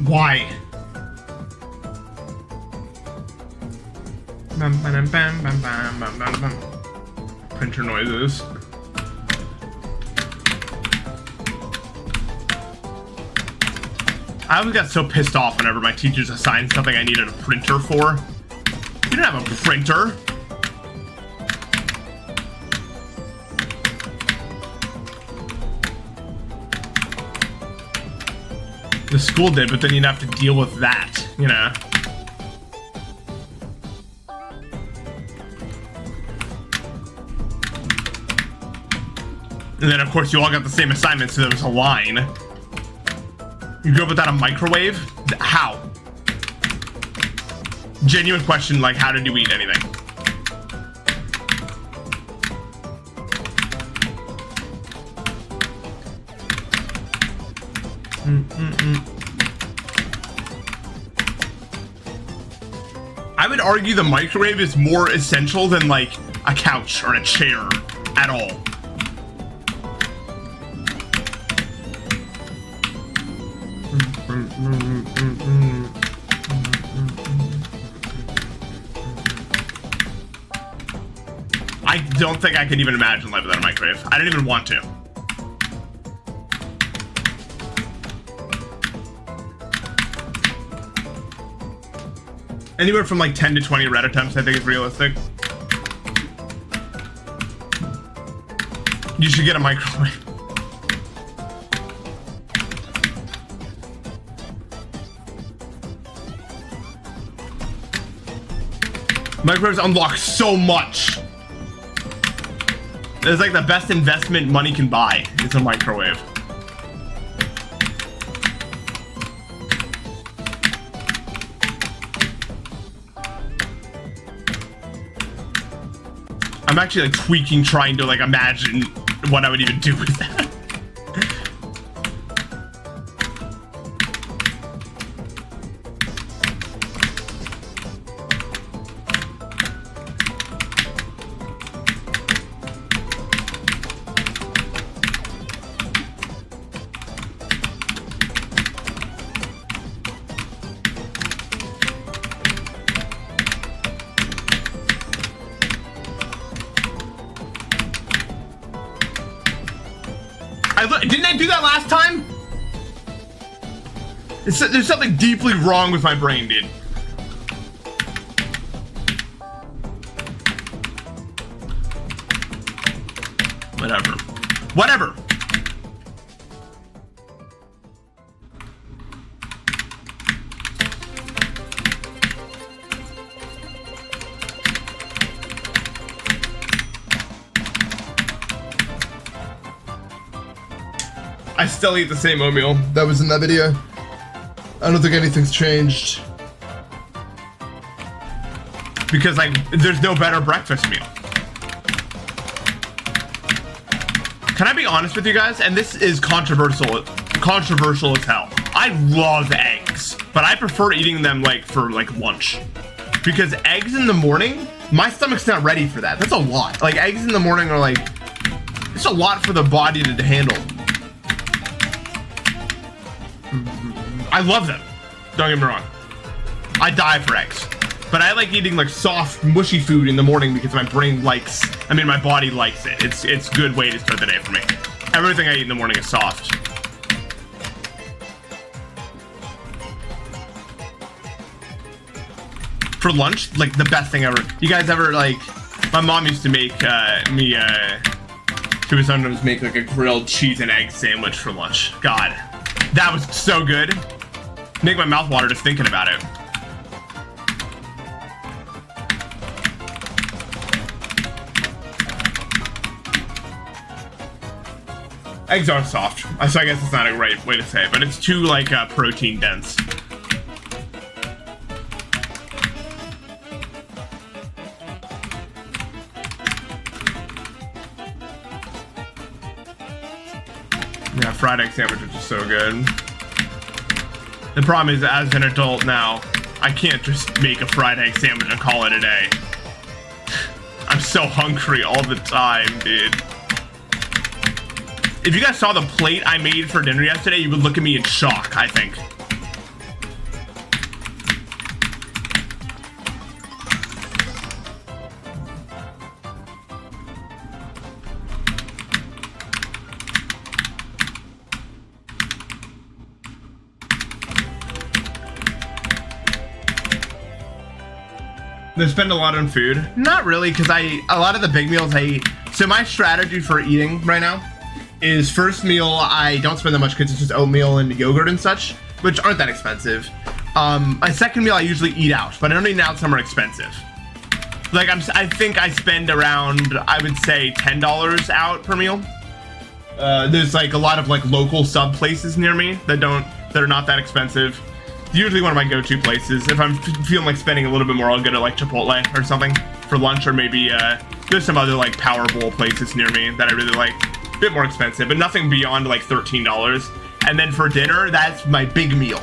Why? Printer noises. I always got so pissed off whenever my teachers assigned something I needed a printer for. You don't have a printer. The school did, but then you'd have to deal with that, you know? And then, of course, you all got the same assignment, so there was a line. You grew up without a microwave? How? Genuine question, like, how did you eat anything? I would argue the microwave is more essential than like a couch or a chair at all. I don't think I could even imagine life without a microwave. I don't even want to. Anywhere from like 10 to 20 red attempts, I think is realistic. You should get a microwave. Microwaves unlock so much. It's like the best investment money can buy. It's a microwave. I'm actually like tweaking, trying to like imagine what I would even do with that. Didn't I do that last time? There's something deeply wrong with my brain, dude. Whatever. Whatever. I still eat the same oatmeal that was in that video. I don't think anything's changed. Because like, there's no better breakfast meal. Can I be honest with you guys? And this is controversial as hell. I love eggs, but I prefer eating them like for like lunch. Because eggs in the morning, my stomach's not ready for that. That's a lot. Like eggs in the morning are like, it's a lot for the body to handle. I love them. Don't get me wrong. I die for eggs. But I like eating like soft, mushy food in the morning because my brain likes, my body likes it. It's a good way to start the day for me. Everything I eat in the morning is soft. For lunch, like the best thing ever. You guys ever like, my mom used to make she would sometimes make like a grilled cheese and egg sandwich for lunch. God, that was so good. Make my mouth water just thinking about it. Eggs are soft. So I guess it's not a right way to say it, but it's too like protein dense. Yeah, fried egg sandwiches are so good. The problem is, as an adult now, I can't just make a fried egg sandwich and call it a day. I'm so hungry all the time, dude. If you guys saw the plate I made for dinner yesterday, you would look at me in shock, I think. They spend a lot on food. Not really, because a lot of the big meals I eat. So my strategy for eating right now is first meal, I don't spend that much because it's just oatmeal and yogurt and such, which aren't that expensive. My second meal I usually eat out, but I don't eat out somewhere expensive. Like I think I spend around, I would say $10 out per meal. There's like a lot of like local sub places near me that are not that expensive. Usually one of my go-to places. If I'm feeling like spending a little bit more, I'll go to like Chipotle or something for lunch, or maybe there's some other like power bowl places near me that I really like. A bit more expensive, but nothing beyond like $13. And then for dinner, that's my big meal.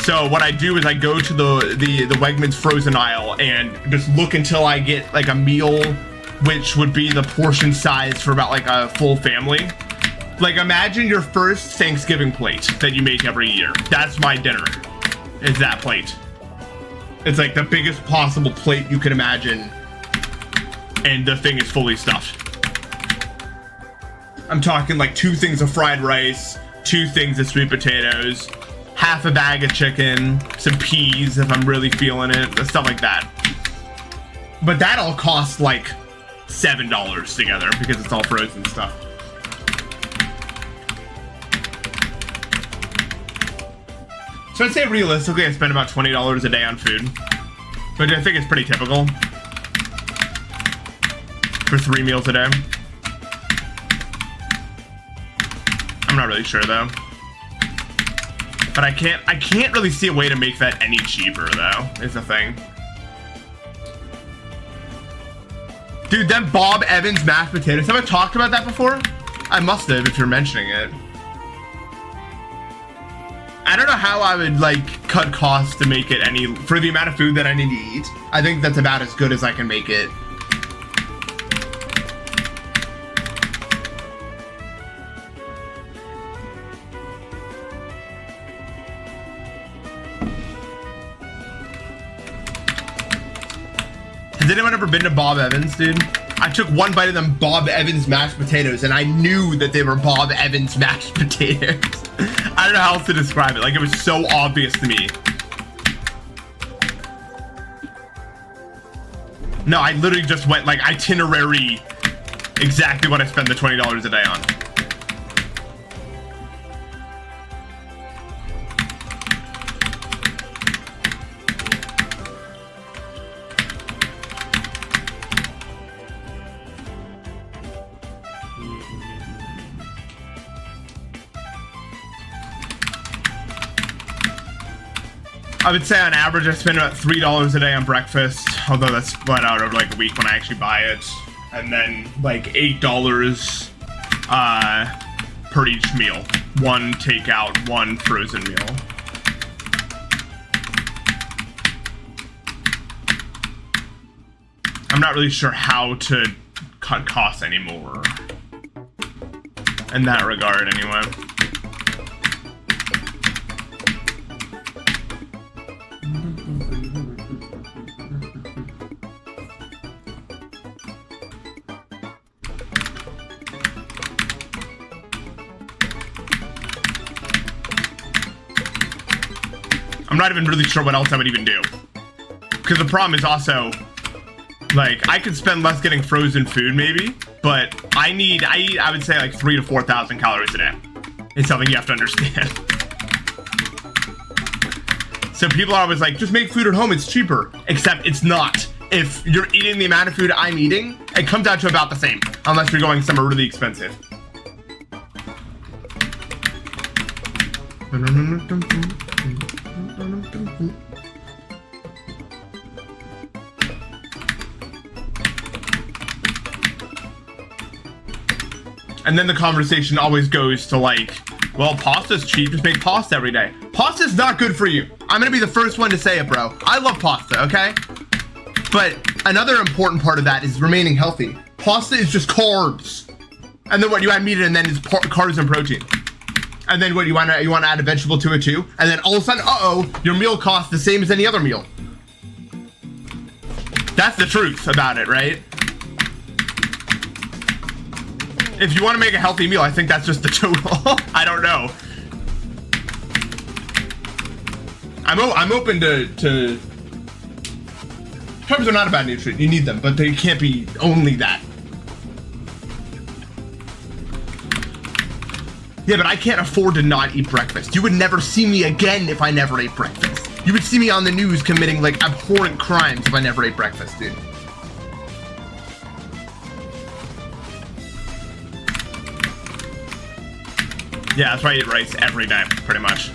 So what I do is I go to the Wegmans frozen aisle and just look until I get like a meal, which would be the portion size for about like a full family. Like, imagine your first Thanksgiving plate that you make every year. That's my dinner, is that plate. It's like the biggest possible plate you can imagine, and the thing is fully stuffed. I'm talking like 2 things of fried rice, 2 things of sweet potatoes, half a bag of chicken, some peas if I'm really feeling it, stuff like that. But that all costs like $7 together because it's all frozen stuff. So I'd say realistically I spend about $20 a day on food, which I think is pretty typical for 3 meals a day. I'm not really sure though. But I can't really see a way to make that any cheaper though, is the thing. Dude, them Bob Evans mashed potatoes. Have I talked about that before? I must have if you're mentioning it. I don't know how I would like cut costs to make it any, for the amount of food that I need to eat. I think that's about as good as I can make it. Has anyone ever been to Bob Evans, dude? I took 1 bite of them Bob Evans mashed potatoes and I knew that they were Bob Evans mashed potatoes. I don't know how else to describe it. Like, it was so obvious to me. No, I literally just went like itinerary exactly what I spend the $20 a day on. I would say on average I spend about $3 a day on breakfast, although that's split out over like a week when I actually buy it, and then like $8 per each meal. 1 takeout, 1 frozen meal. I'm not really sure how to cut costs anymore in that regard anyway. I'm not even really sure what else I would even do. Because the problem is also, like, I could spend less getting frozen food maybe, but I eat, I would say like 3,000 to 4,000 calories a day. It's something you have to understand. So people are always like, just make food at home, it's cheaper. Except it's not. If you're eating the amount of food I'm eating, it comes out to about the same, unless you're going somewhere really expensive. And then the conversation always goes to like, well, pasta's cheap, just make pasta every day. Pasta's not good for you. I'm gonna be the first one to say it, bro. I love pasta, okay? But another important part of that is remaining healthy. Pasta is just carbs. And then what, you add meat in, and then it's carbs and protein. And then what, you want to add a vegetable to it too? And then all of a sudden, uh-oh, your meal costs the same as any other meal. That's the truth about it, right? If you want to make a healthy meal, I think that's just the total. I don't know. I'm open to carbs are not a bad nutrient. You need them, but they can't be only that. Yeah, but I can't afford to not eat breakfast. You would never see me again if I never ate breakfast. You would see me on the news committing like abhorrent crimes if I never ate breakfast, dude. Yeah, that's why I eat rice every day, pretty much.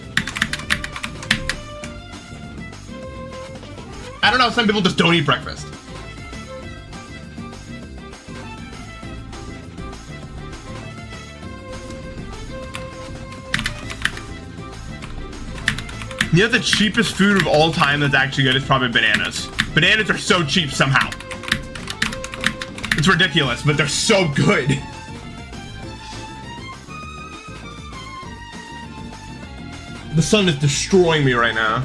I don't know, some people just don't eat breakfast. You know, the cheapest food of all time that's actually good is probably bananas. Bananas are so cheap somehow. It's ridiculous, but they're so good. The sun is destroying me right now.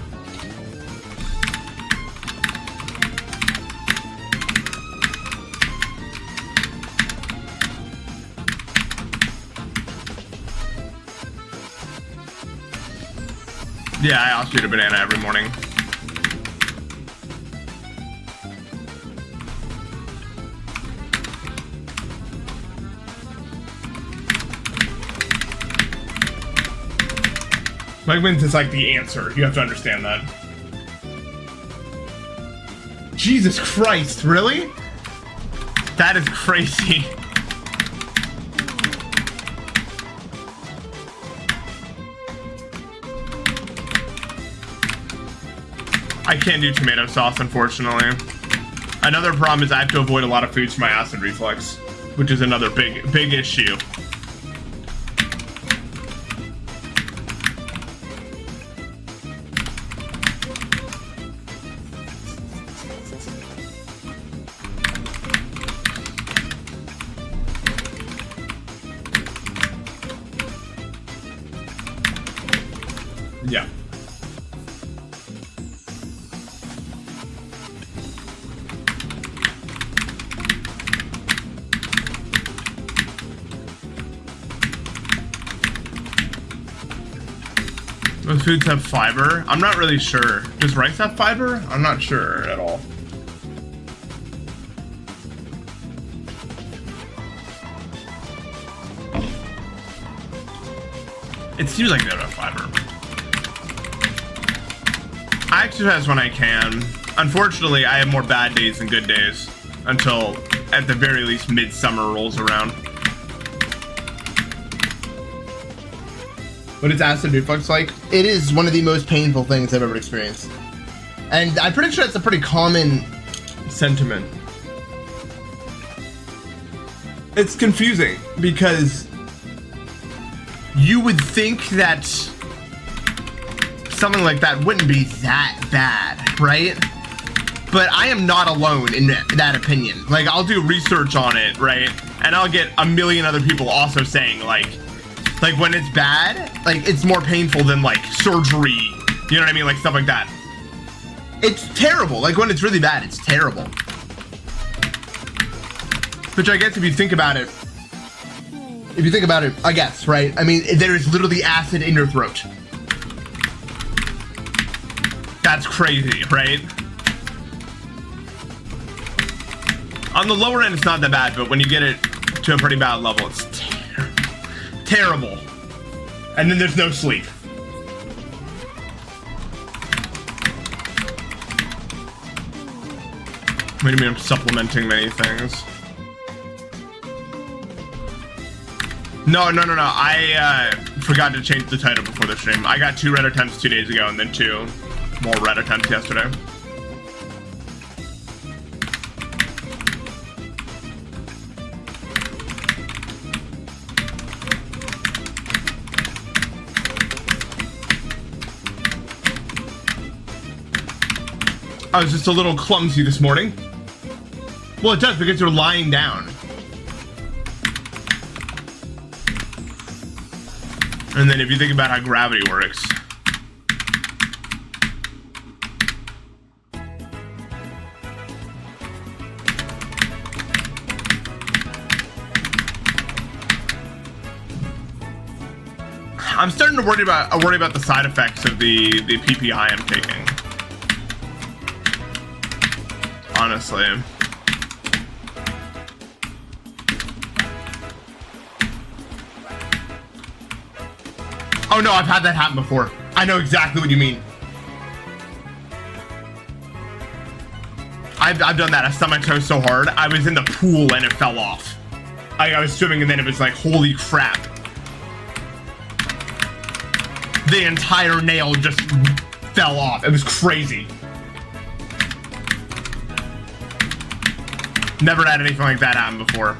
Yeah, I also eat a banana every morning. Wegmans is like the answer. You have to understand that. Jesus Christ, really? That is crazy. I can't do tomato sauce, unfortunately. Another problem is I have to avoid a lot of foods for my acid reflux, which is another big issue. Yeah. Those foods have fiber? I'm not really sure. Does rice have fiber? I'm not sure at all. It seems like they don't have fiber. I exercise when I can. Unfortunately, I have more bad days than good days until, at the very least, midsummer rolls around. What is acid reflux like? It is one of the most painful things I've ever experienced. And I'm pretty sure it's a pretty common sentiment. It's confusing because you would think that something like that wouldn't be that bad, right? But I am not alone in that opinion. Like, I'll do research on it, right? And I'll get a million other people also saying, like when it's bad, like, it's more painful than, like, surgery. You know what I mean? Like, stuff like that. It's terrible. Like, when it's really bad, it's terrible. Which I guess if you think about it, I guess, right? I mean, there is literally acid in your throat. That's crazy, right? On the lower end, it's not that bad, but when you get it to a pretty bad level, it's terrible. And then there's no sleep. What do you mean I'm supplementing many things? No. I forgot to change the title before the stream. I got 2 red attempts 2 days ago and then 2 more red attempts yesterday. I was just a little clumsy this morning. Well, it does because you're lying down. And then if you think about how gravity works. I'm starting to worry about the side effects of the PPI I'm taking. Honestly. Oh no, I've had that happen before. I know exactly what you mean. I've done that. I stubbed my toe so hard. I was in the pool and it fell off. I was swimming and then it was like, holy crap. The entire nail just fell off. It was crazy. Never had anything like that happen before.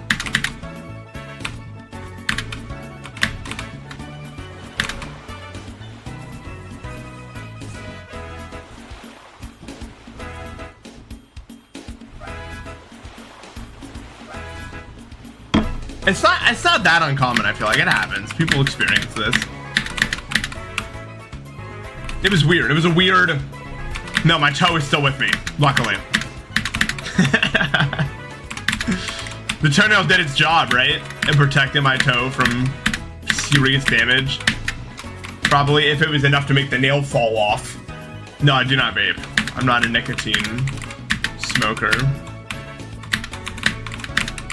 It's not that uncommon, I feel like. It happens. People experience this. It was weird. It was a weird... No, my toe is still with me, luckily. The toenail did its job, right? It protected my toe from serious damage. Probably if it was enough to make the nail fall off. No, I do not vape. I'm not a nicotine smoker.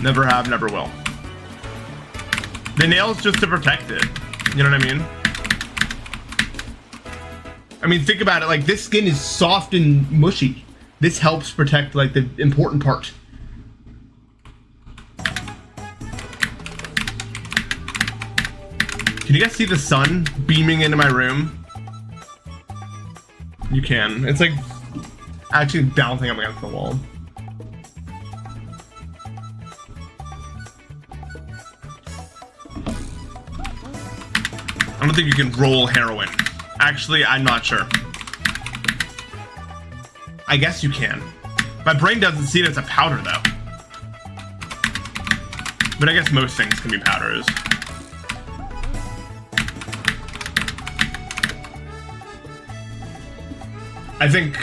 Never have, never will. The nail's just to protect it. You know what I mean? I mean, think about it. Like, this skin is soft and mushy. This helps protect, like, the important part. Can you guys see the sun beaming into my room? You can. It's like actually bouncing up against the wall. I don't think you can roll heroin. Actually, I'm not sure. I guess you can. My brain doesn't see it as a powder, though. But I guess most things can be powders. I think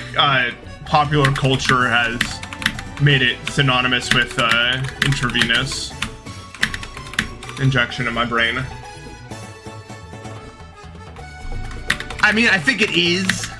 popular culture has made it synonymous with intravenous injection in my brain. I mean, I think it is.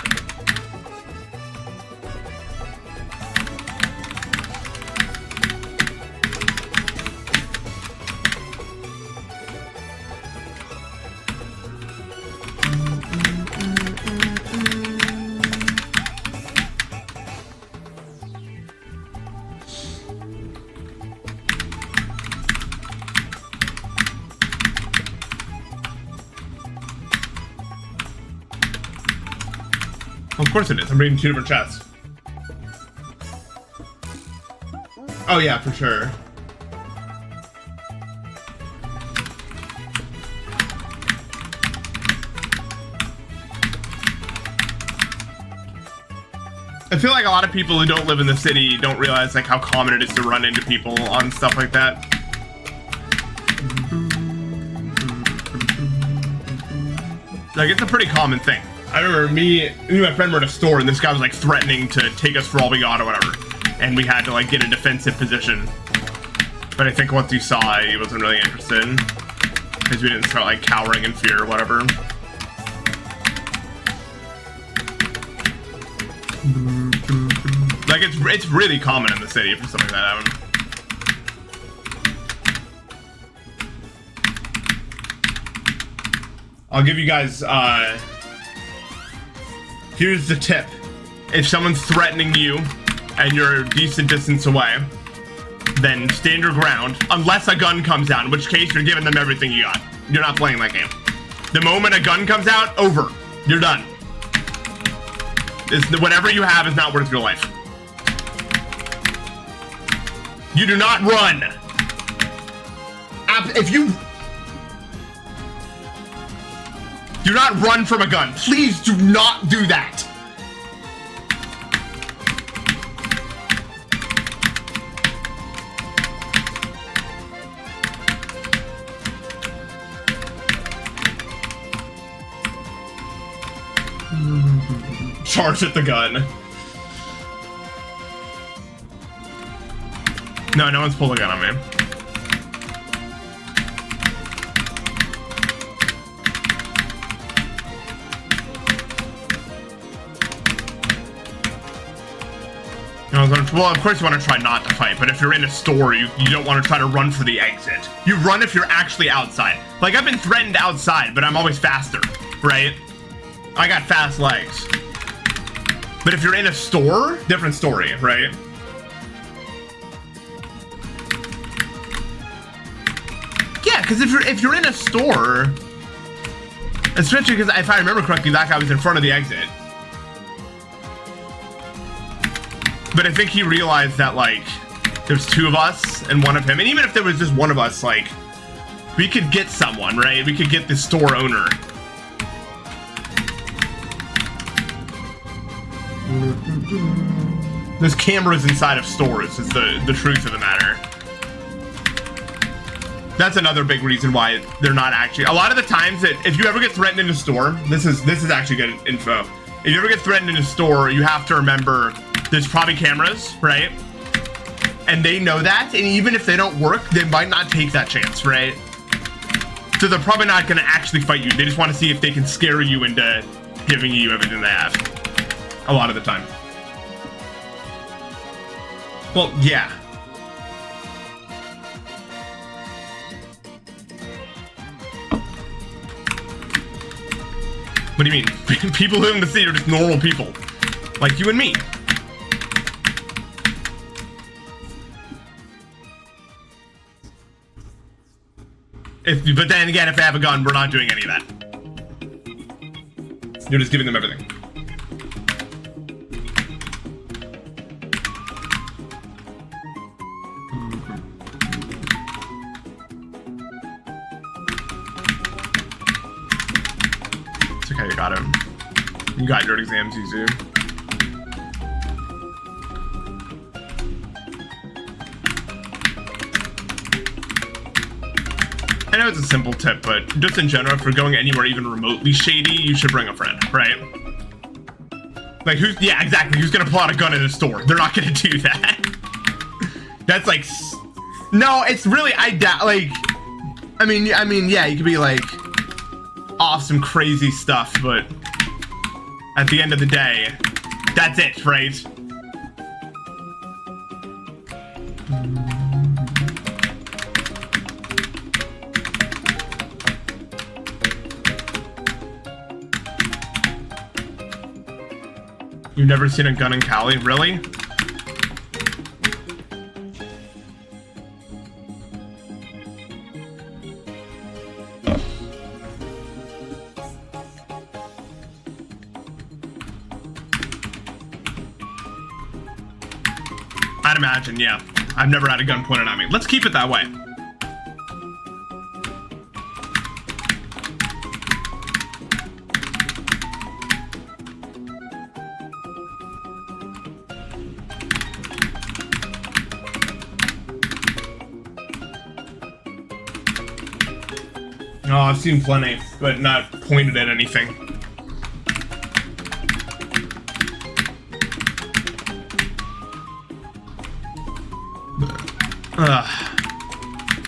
Of course it is. I'm reading two different chats. Oh yeah, for sure. I feel like a lot of people who don't live in the city don't realize like how common it is to run into people on stuff like that. Like, it's a pretty common thing. I remember me and my friend were in a store and this guy was like threatening to take us for all we got or whatever. And we had to like get a defensive position. But I think once he saw it, he wasn't really interested. Because we didn't start like cowering in fear or whatever. Like it's really common in the city for something like that happen. I'll give you guys here's the tip. If someone's threatening you and you're a decent distance away, then stand your ground, unless a gun comes out, in which case you're giving them everything you got. You're not playing that game. The moment a gun comes out, over. You're done. Whatever you have is not worth your life. You do not run. If you do not run from a gun. Please do not do that. Charge at the gun. No, no one's pulled a gun on me. Well, of course you want to try not to fight, but if you're in a store, you don't want to try to run for the exit. You run if you're actually outside. Like, I've been threatened outside, but I'm always faster, right? I got fast legs. But if you're in a store, different story, right? Yeah, because if you're in a store, especially because if I remember correctly, that guy was in front of the exit. But I think he realized that, like, there's two of us and one of him. And even if there was just one of us, like, we could get someone, right? We could get the store owner. There's cameras inside of stores, is the truth of the matter. That's another big reason why they're not actually. A lot of the times that if you ever get threatened in a store, this is actually good info. If you ever get threatened in a store, you have to remember there's probably cameras, right? And they know that, and even if they don't work, they might not take that chance, right? So they're probably not going to actually fight you. They just want to see if they can scare you into giving you everything they have. A lot of the time. Well, yeah. What do you mean? People who live in the city are just normal people. Like you and me. But then again, if they have a gun, we're not doing any of that. You're just giving them everything. It's okay, you got him. You got your exams easy. I know it's a simple tip, but just in general, if we're going anywhere even remotely shady, you should bring a friend, right? Like who's, yeah, exactly. Who's gonna pull out a gun in a store? They're not gonna do that. That's like, no, it's really, I doubt, like, I mean, yeah, you could be like off some crazy stuff, but at the end of the day, that's it, right? You've never seen a gun in Cali? Really? I'd imagine, yeah. I've never had a gun pointed at me. Let's keep it that way. Oh, I've seen plenty, but not pointed at anything.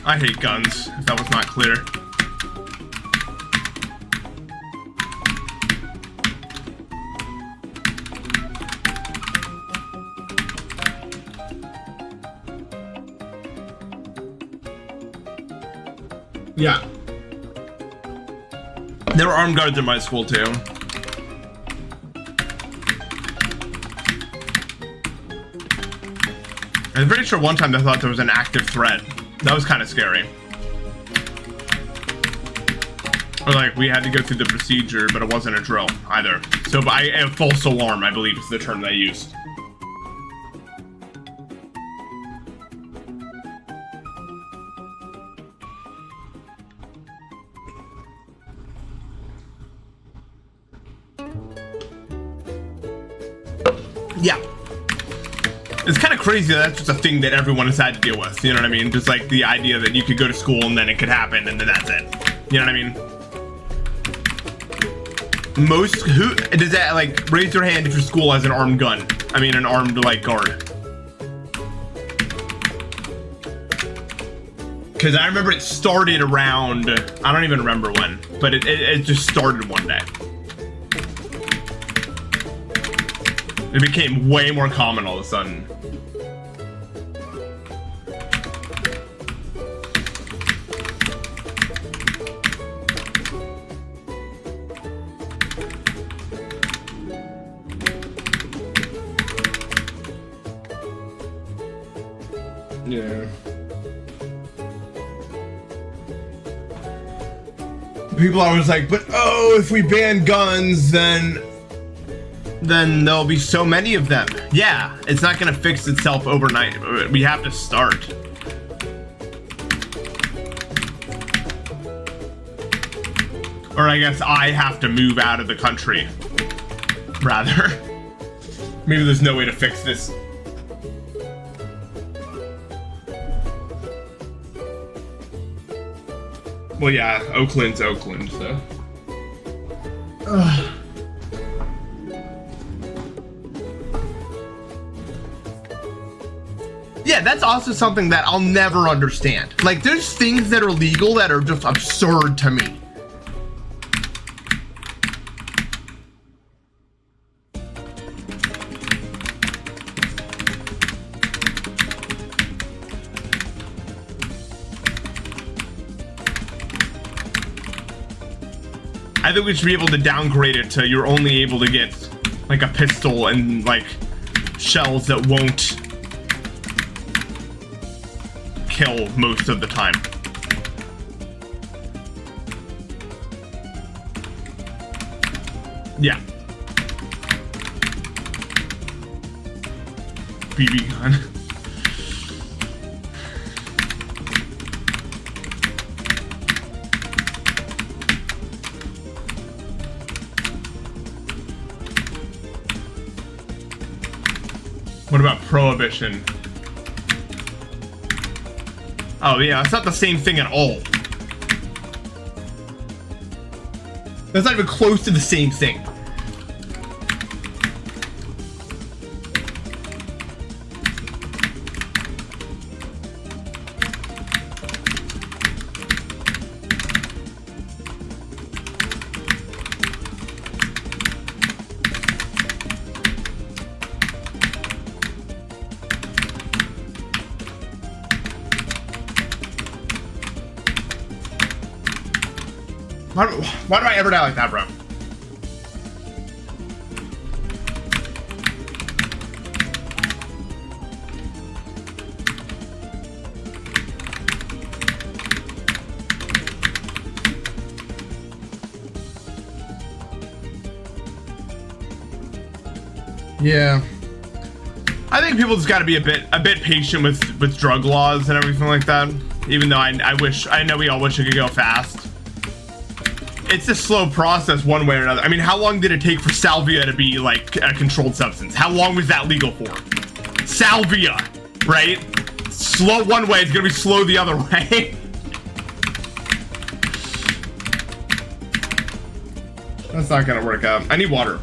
I hate guns, if that was not clear. Yeah. There were armed guards in my school too. I'm pretty sure one time they thought there was an active threat. That was kind of scary. Or like we had to go through the procedure, but it wasn't a drill either. So a false alarm, I believe is the term they used. Yeah. It's kind of crazy that that's just a thing that everyone has had to deal with, you know what I mean? Just like the idea that you could go to school and then it could happen and then that's it. You know what I mean? Who does that, like, raise your hand if your school has an armed gun? I mean, an armed, like, guard. Because I remember it started around, I don't even remember when, but it just started one day. It became way more common all of a sudden. Yeah. People are always like, but oh, if we ban guns, then there'll be so many of them. Yeah, it's not gonna fix itself overnight. We have to start. Or I guess I have to move out of the country, rather. Maybe there's no way to fix this. Well, yeah, Oakland's Oakland, so. Ugh. Yeah, that's also something that I'll never understand. Like, there's things that are legal that are just absurd to me. I think we should be able to downgrade it to you're only able to get like a pistol and like shells that won't kill most of the time. Yeah. BB gun. What about prohibition? Oh yeah, it's not the same thing at all. That's not even close to the same thing. Why do I ever die like that, bro? Yeah. I think people just got to be a bit patient with drug laws and everything like that. Even though I know we all wish it could go fast. It's a slow process one way or another. I mean, how long did it take for salvia to be like a controlled substance? How long was that legal for? Salvia, right? Slow one way, it's gonna be slow the other way. That's not gonna work out. I need water.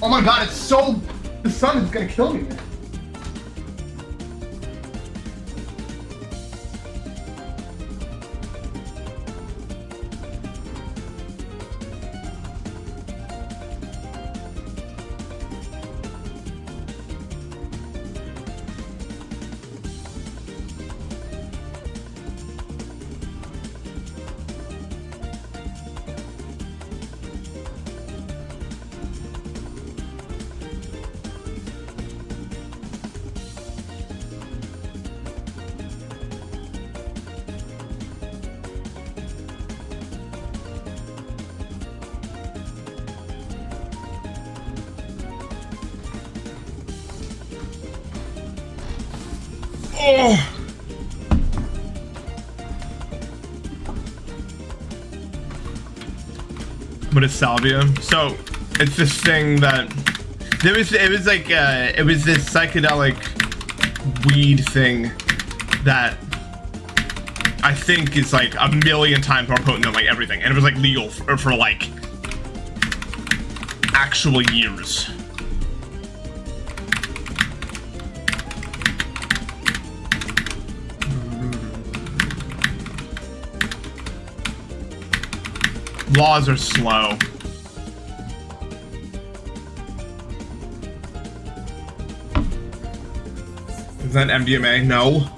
Oh my god, it's so... The sun is gonna kill me, man. Oh. What is salvia? So it's this thing that it was this psychedelic weed thing that I think is like a million times more potent than like everything, and it was like legal for like actual years. Laws are slow. Is that MDMA? No.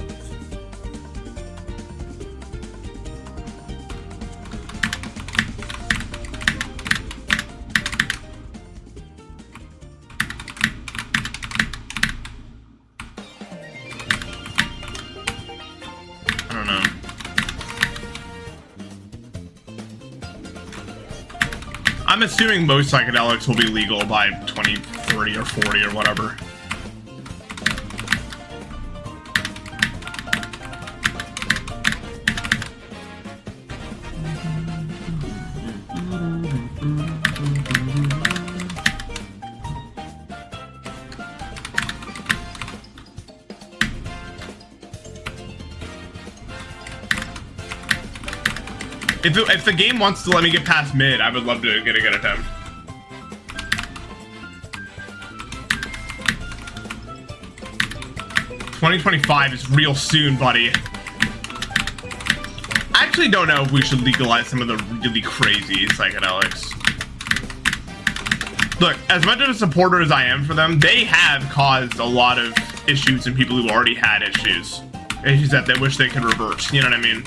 I don't know. I'm assuming most psychedelics will be legal by 2030 or 40 or whatever. If the game wants to let me get past mid, I would love to get a good attempt. $2025 is real soon, buddy. I actually don't know if we should legalize some of the really crazy psychedelics. Look, as much of a supporter as I am for them, they have caused a lot of issues in people who already had issues. Issues that they wish they could reverse, you know what I mean?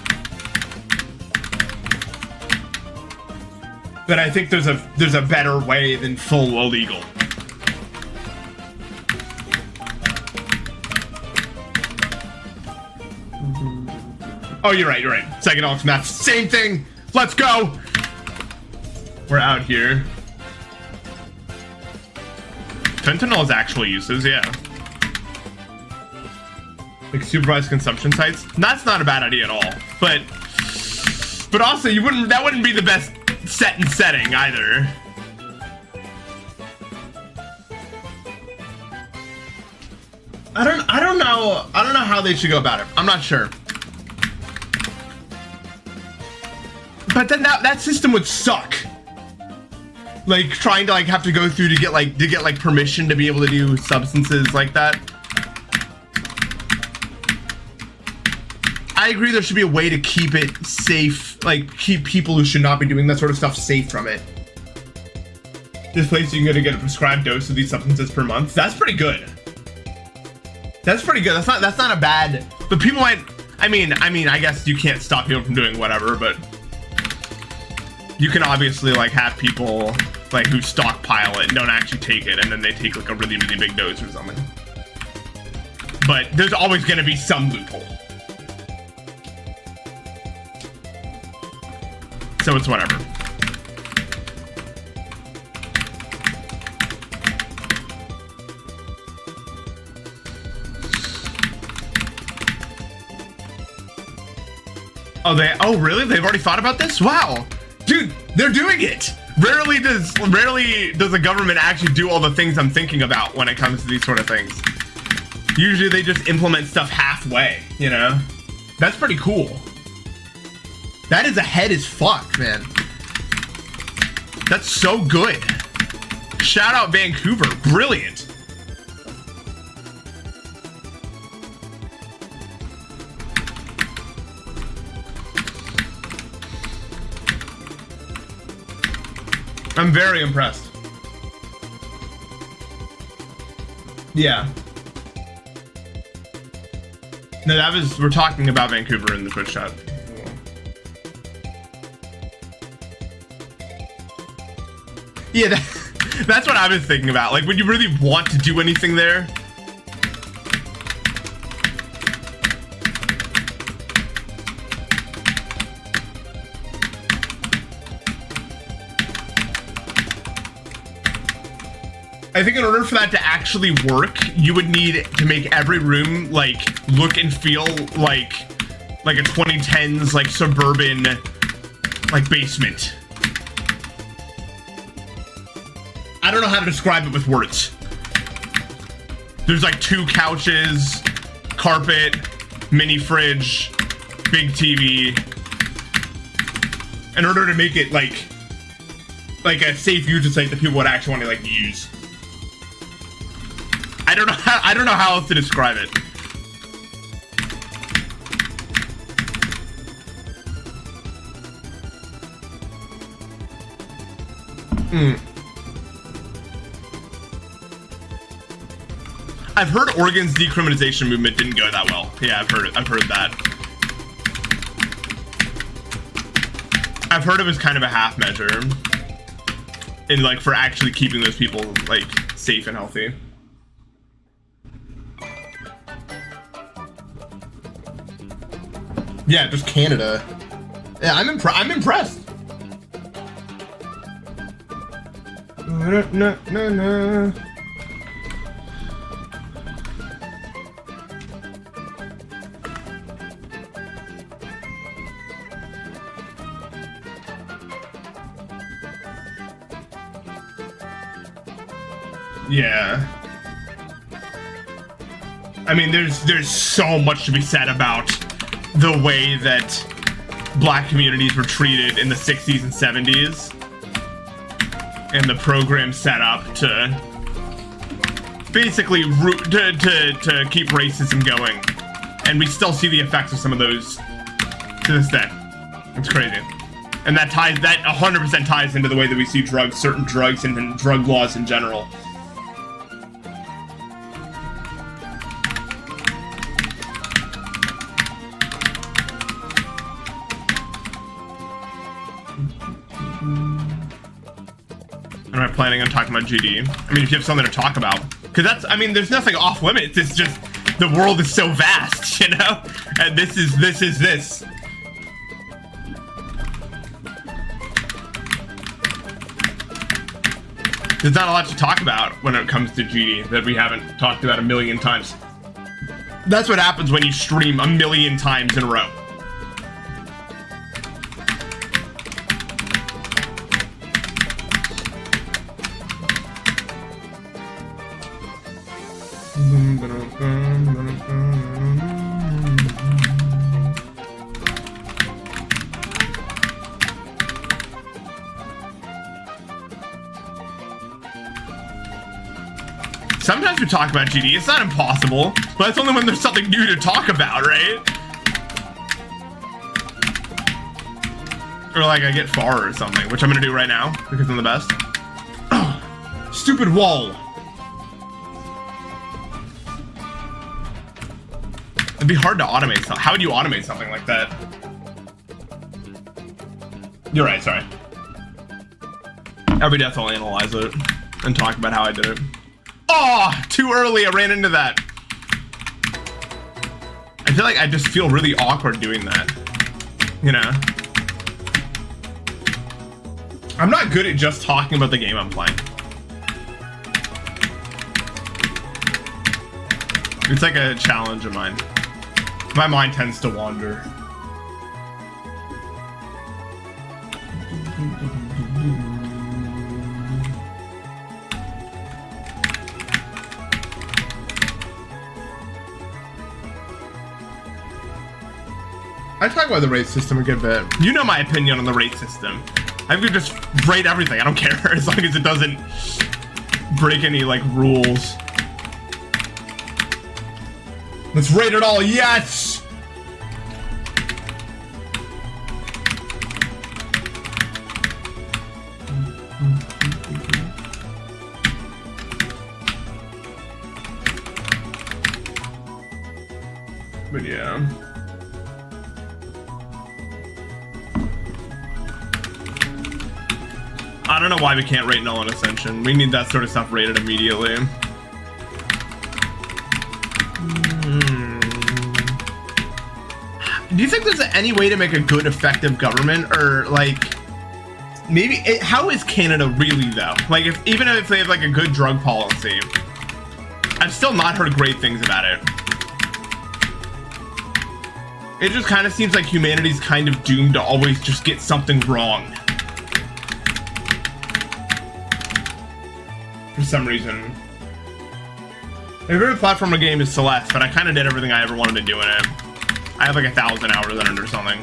But I think there's a better way than full illegal. Oh, you're right, you're right. Psychedelics math, same thing. Let's go. We're out here. Fentanyl has actual uses, yeah. Like supervised consumption sites. That's not a bad idea at all. But also that wouldn't be the best setting either. I don't know how they should go about it. I'm not sure. But then that system would suck. Like trying to have to go through to get permission to be able to do substances like that. I agree there should be a way to keep it safe, like keep people who should not be doing that sort of stuff safe from it. This place you can go to get a prescribed dose of these substances per month. That's pretty good. That's pretty good. That's not a bad, but people might, I mean, I guess you can't stop people from doing whatever, but you can obviously have people who stockpile it and don't actually take it, and then they take a really, really big dose or something. But there's always gonna be some loophole. So it's whatever. Oh really? They've already thought about this? Wow. Dude, they're doing it. Rarely does the government actually do all the things I'm thinking about when it comes to these sort of things. Usually they just implement stuff halfway, you know? That's pretty cool. That is ahead as fuck, man. That's so good. Shout out Vancouver. Brilliant. I'm very impressed. Yeah. No, we're talking about Vancouver in the Twitch chat. Yeah, that's what I was thinking about. Would you really want to do anything there? I think in order for that to actually work, you would need to make every room look and feel like a 2010s suburban basement. I don't know how to describe it with words. There's 2 couches, carpet, mini fridge, big TV. In order to make it like a safe user site that people would actually want to use. I don't know how else to describe it. I've heard Oregon's decriminalization movement didn't go that well. Yeah, I've heard that. I've heard it was kind of a half measure. In for actually keeping those people safe and healthy. Yeah, just Canada. Yeah, I'm impressed. No. Yeah. I mean, there's so much to be said about the way that black communities were treated in the 60s and 70s, and the program set up to basically to keep racism going, and we still see the effects of some of those to this day. It's crazy, and that 100% ties into the way that we see drugs, certain drugs, and then drug laws in general. Am I planning on talking about GD? I mean, if you have something to talk about, because that's, I mean, there's nothing off limits. It's just the world is so vast, you know, and this is this. There's not a lot to talk about when it comes to GD that we haven't talked about a million times. That's what happens when you stream a million times in a row. Sometimes we talk about GD, it's not impossible, but it's only when there's something new to talk about, right? Or like I get far or something, which I'm gonna do right now, because I'm the best. Oh, stupid wall. It'd be hard to automate something. How would you automate something like that? You're right, sorry. Every death I'll analyze it and talk about how I did it. Oh, too early, I ran into that. I feel like I just feel really awkward doing that, you know? I'm not good at just talking about the game I'm playing. It's like a challenge of mine. My mind tends to wander. I talk about the rate system a good bit. You know my opinion on the rate system. I could just rate everything. I don't care as long as it doesn't break any like rules. Let's rate it all. Yes. But yeah. I don't know why we can't rate Null and Ascension. We need that sort of stuff rated immediately. Do you think there's any way to make a good, effective government, or like maybe how is Canada really though? Like, even if they have like a good drug policy, I've still not heard great things about it. It just kind of seems like humanity's kind of doomed to always just get something wrong. For some reason. My favorite platformer game is Celeste, but I kind of did everything I ever wanted to do in it. I have like 1,000 hours in it or something.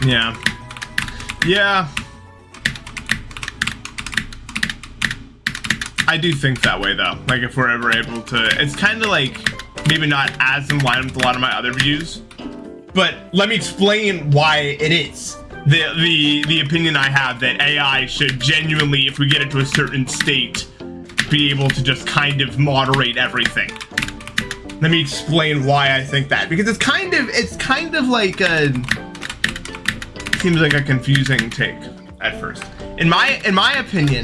Yeah. Yeah. I do think that way though. Like if we're ever able to, it's kind of like maybe not as in line with a lot of my other views, but let me explain why it is the opinion I have that AI should genuinely, if we get it to a certain state, be able to just kind of moderate everything. Let me explain why I think that, because it's kind of like a, seems like a confusing take at first. In my opinion,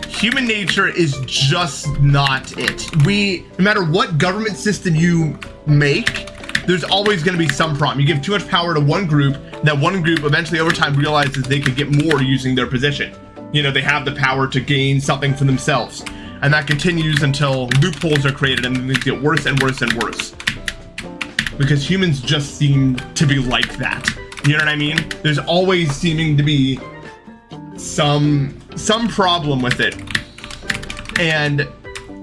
human nature is just not it. No matter what government system you make, there's always going to be some problem. You give too much power to one group, that one group eventually over time realizes they could get more using their position. You know, they have the power to gain something for themselves. And that continues until loopholes are created and things get worse and worse and worse. Because humans just seem to be like that. You know what I mean? There's always seeming to be some problem with it. And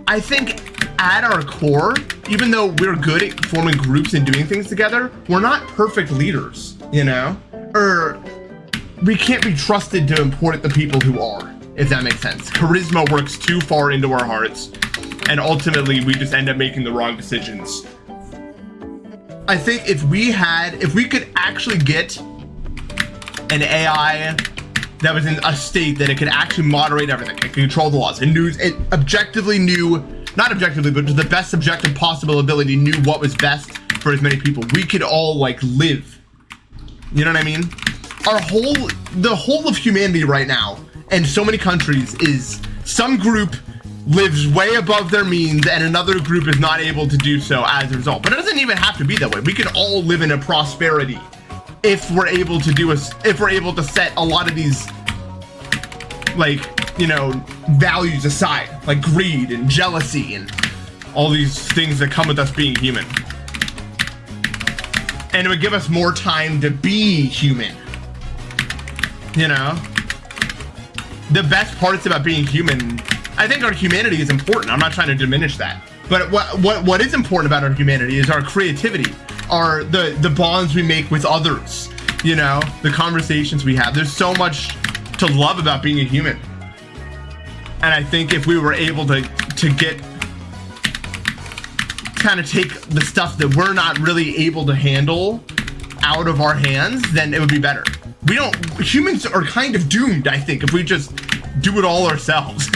I think at our core, even though we're good at forming groups and doing things together, we're not perfect leaders, you know? Or we can't be trusted to import the people who are, if that makes sense. Charisma works too far into our hearts, and ultimately we just end up making the wrong decisions. I think if we could actually get an AI that was in a state that it could actually moderate everything, it could control the laws, and it objectively knew, not objectively, but to the best subjective possible ability, knew what was best for as many people, we could all like live. You know what I mean? The whole of humanity right now, and so many countries, is some group lives way above their means and another group is not able to do so as a result. But it doesn't even have to be that way. We can all live in a prosperity if we're able to set a lot of these, like, you know, values aside, like greed and jealousy and all these things that come with us being human. And it would give us more time to be human. You know? The best parts about being human, I think our humanity is important. I'm not trying to diminish that. But what is important about our humanity is our creativity, the bonds we make with others, you know, the conversations we have. There's so much to love about being a human. And I think if we were able to get, kind of take the stuff that we're not really able to handle out of our hands, then it would be better. Humans are kind of doomed, I think, if we just do it all ourselves.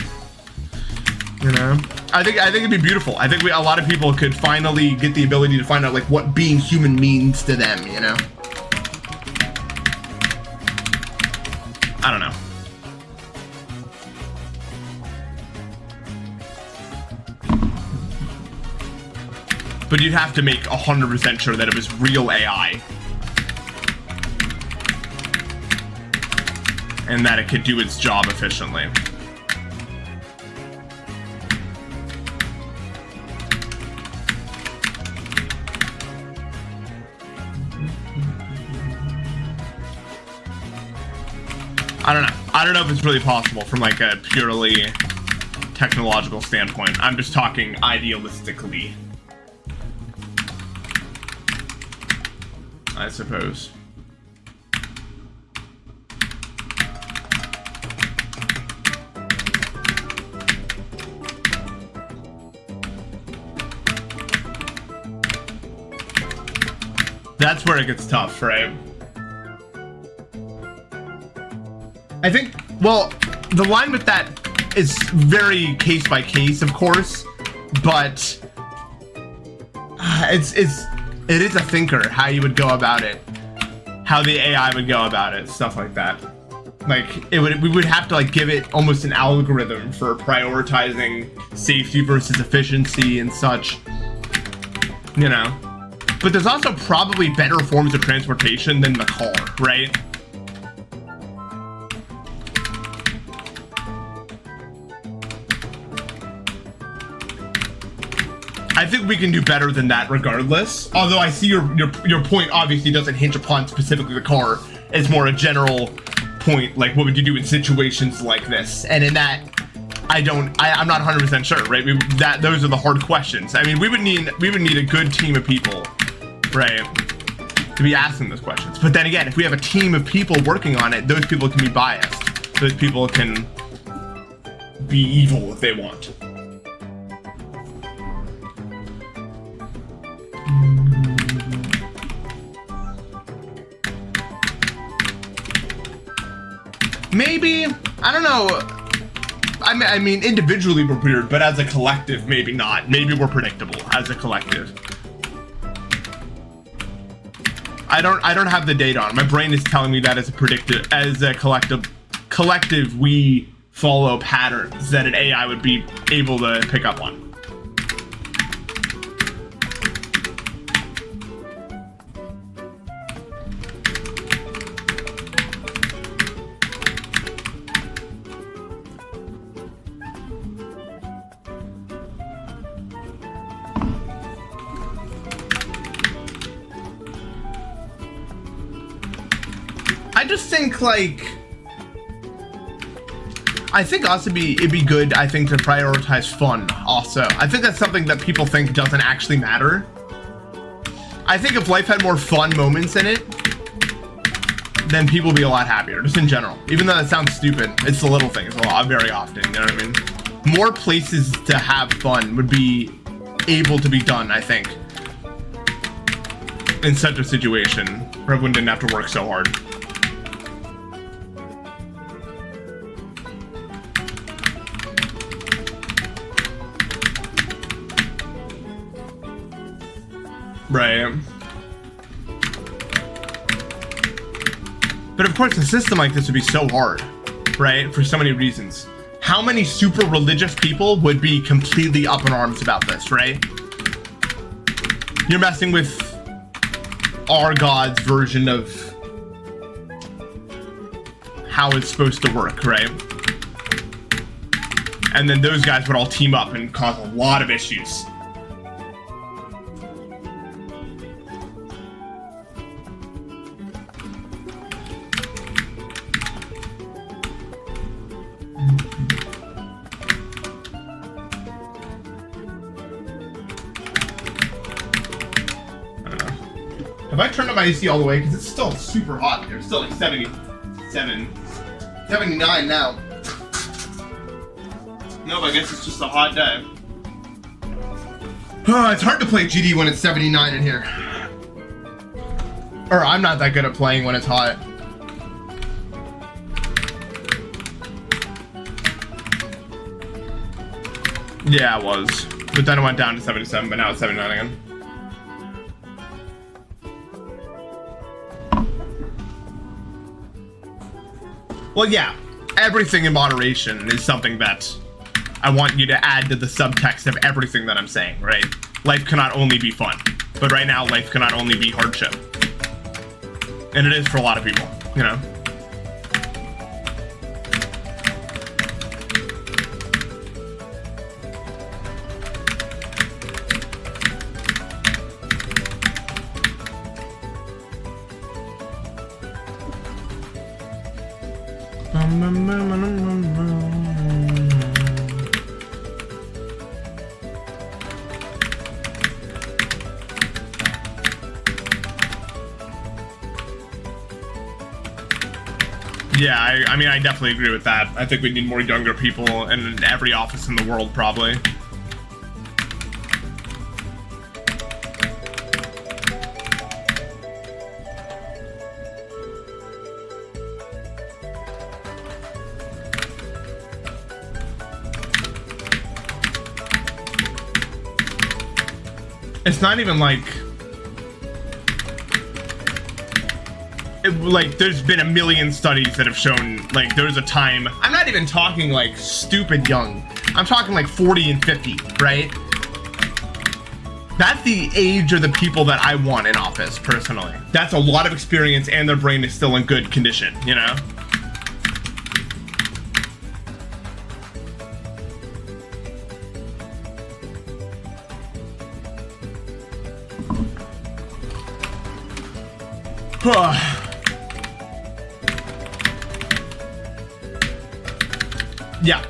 You know? I think it'd be beautiful. I think a lot of people could finally get the ability to find out like what being human means to them, you know? I don't know. But you'd have to make 100% sure that it was real AI. And that it could do its job efficiently. I don't know. I don't know if it's really possible from like a purely technological standpoint. I'm just talking idealistically, I suppose. That's where it gets tough, right? I think, well, the line with that is very case by case, of course, but it is a thinker how you would go about it, how the AI would go about it, stuff like that. Like we would have to like give it almost an algorithm for prioritizing safety versus efficiency and such, you know. But there's also probably better forms of transportation than the car, right? I think we can do better than that regardless. Although I see your point obviously doesn't hinge upon specifically the car. It's more a general point, like what would you do in situations like this? And in that, I'm not 100% sure, right? Those are the hard questions. I mean, we would need a good team of people, right, to be asking those questions. But then again, if we have a team of people working on it, those people can be biased. Those people can be evil if they want. Maybe, I don't know. I mean, individually we're weird, but as a collective, maybe not. Maybe we're predictable as a collective. I don't have the data on it. My brain is telling me that as a collective, we follow patterns that an AI would be able to pick up on. just think like, I think also it'd be good, I think, to prioritize fun also. I think that's something that people think doesn't actually matter. I think if life had more fun moments in it, then people would be a lot happier, just in general. Even though that sounds stupid, it's the little things a lot, very often, you know what I mean? More places to have fun would be able to be done, I think, in such a situation where everyone didn't have to work so hard. Right. But of course, a system like this would be so hard, right? For so many reasons. How many super religious people would be completely up in arms about this, right? You're messing with our God's version of how it's supposed to work, right? And then those guys would all team up and cause a lot of issues. Have I turned up my AC all the way? Because it's still super hot here. It's still like 77, 79 now. No, I guess it's just a hot day. It's hard to play GD when it's 79 in here. Or I'm not that good at playing when it's hot. Yeah, it was. But then it went down to 77, but now it's 79 again. Well, yeah, everything in moderation is something that I want you to add to the subtext of everything that I'm saying, right? Life cannot only be fun, but right now life cannot only be hardship. And it is for a lot of people, you know? Yeah, I mean, I definitely agree with that. I think we need more younger people in every office in the world, probably. It's not even like... there's been a million studies that have shown, like, there's a time... I'm not even talking, like, stupid young. I'm talking, like, 40 and 50, right? That's the age of the people that I want in office, personally. That's a lot of experience, and their brain is still in good condition, you know? Yeah.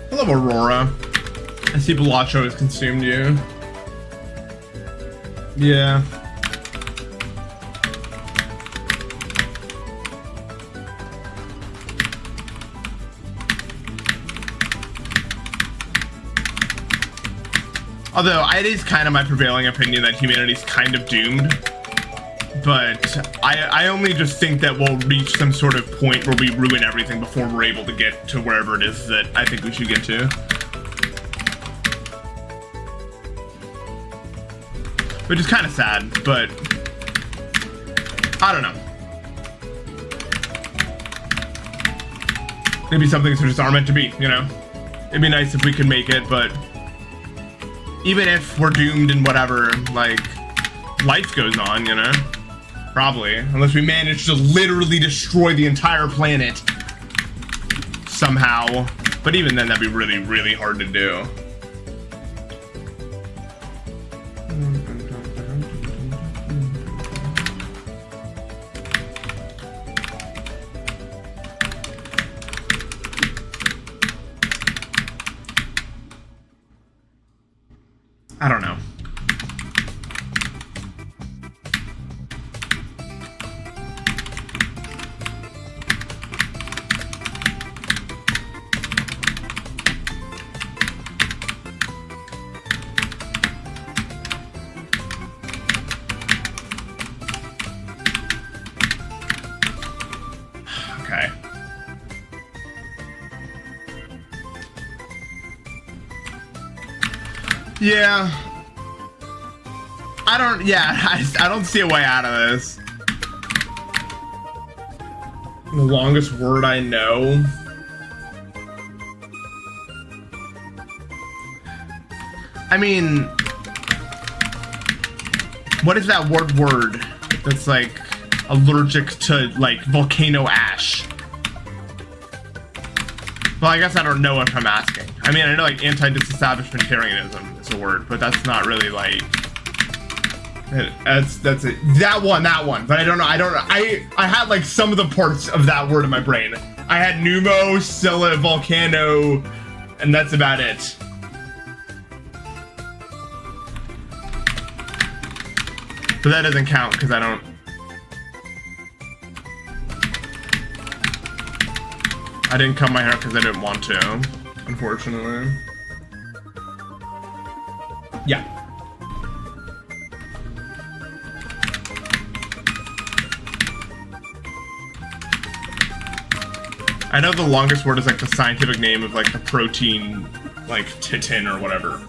Hello, Aurora. I see Balacho has consumed you. Yeah. Although, it is kind of my prevailing opinion that humanity's kind of doomed. But I only just think that we'll reach some sort of point where we ruin everything before we're able to get to wherever it is that I think we should get to. Which is kind of sad, but I don't know. Maybe some things just aren't meant to be, you know? It'd be nice if we could make it, but even if we're doomed and whatever, like, life goes on, you know? Probably. Unless we manage to literally destroy the entire planet somehow. But even then, that'd be really, really hard to do. I don't know. Okay. Yeah. I don't see a way out of this. The longest word I know. I mean, what is that word that's like allergic to like volcano ash? Well, I guess I don't know if I'm asking. I mean, I know like anti-disestablishmentarianism is a word, but that's not really like, that's it. That one, but I don't know. I had like some of the parts of that word in my brain. I had pneumo, scylla, volcano, and that's about it. But that doesn't count because I didn't cut my hair because I didn't want to, unfortunately. Yeah. I know the longest word is like the scientific name of like the protein, like titin or whatever.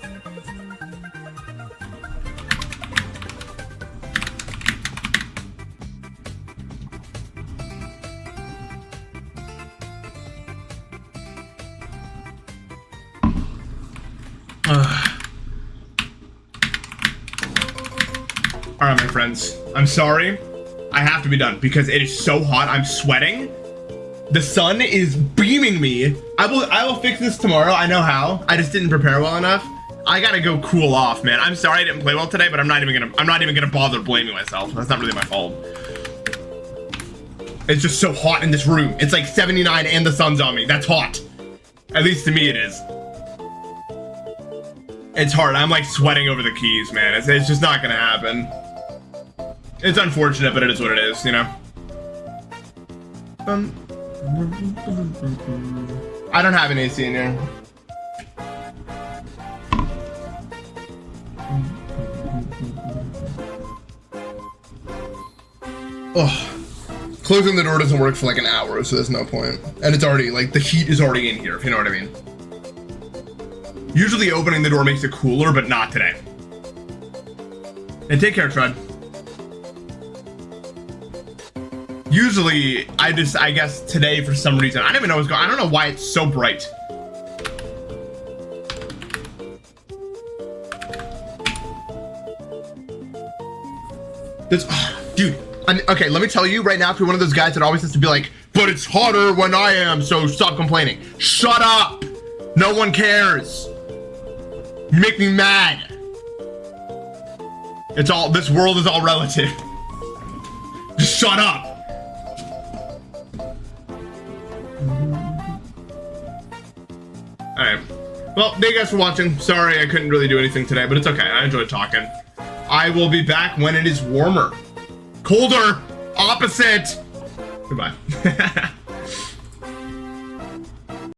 Alright, my friends. I'm sorry. I have to be done because it is so hot. I'm sweating. The sun is beaming me. I will fix this tomorrow. I know how. I just didn't prepare well enough. I gotta go cool off, man. I'm sorry I didn't play well today, but I'm not even gonna bother blaming myself. That's not really my fault. It's just so hot in this room. It's like 79 and the sun's on me. That's hot. At least to me it is. It's hard. I'm like sweating over the keys, man. It's just not gonna happen. It's unfortunate, but it is what it is, you know? I don't have an AC in here. Ugh. Closing the door doesn't work for like an hour, so there's no point. And it's already, like, the heat is already in here, if you know what I mean. Usually opening the door makes it cooler, but not today. And take care, Trud. Usually, I guess today for some reason, I don't even know what's going on. I don't know why it's so bright. This, dude, okay, let me tell you right now, if you're one of those guys that always has to be like, but it's hotter when I am, so stop complaining. Shut up! No one cares. You make me mad. This world is all relative. Just shut up. Alright. Well, thank you guys for watching. Sorry I couldn't really do anything today, but it's okay. I enjoyed talking. I will be back when it is warmer. Colder. Opposite. Goodbye.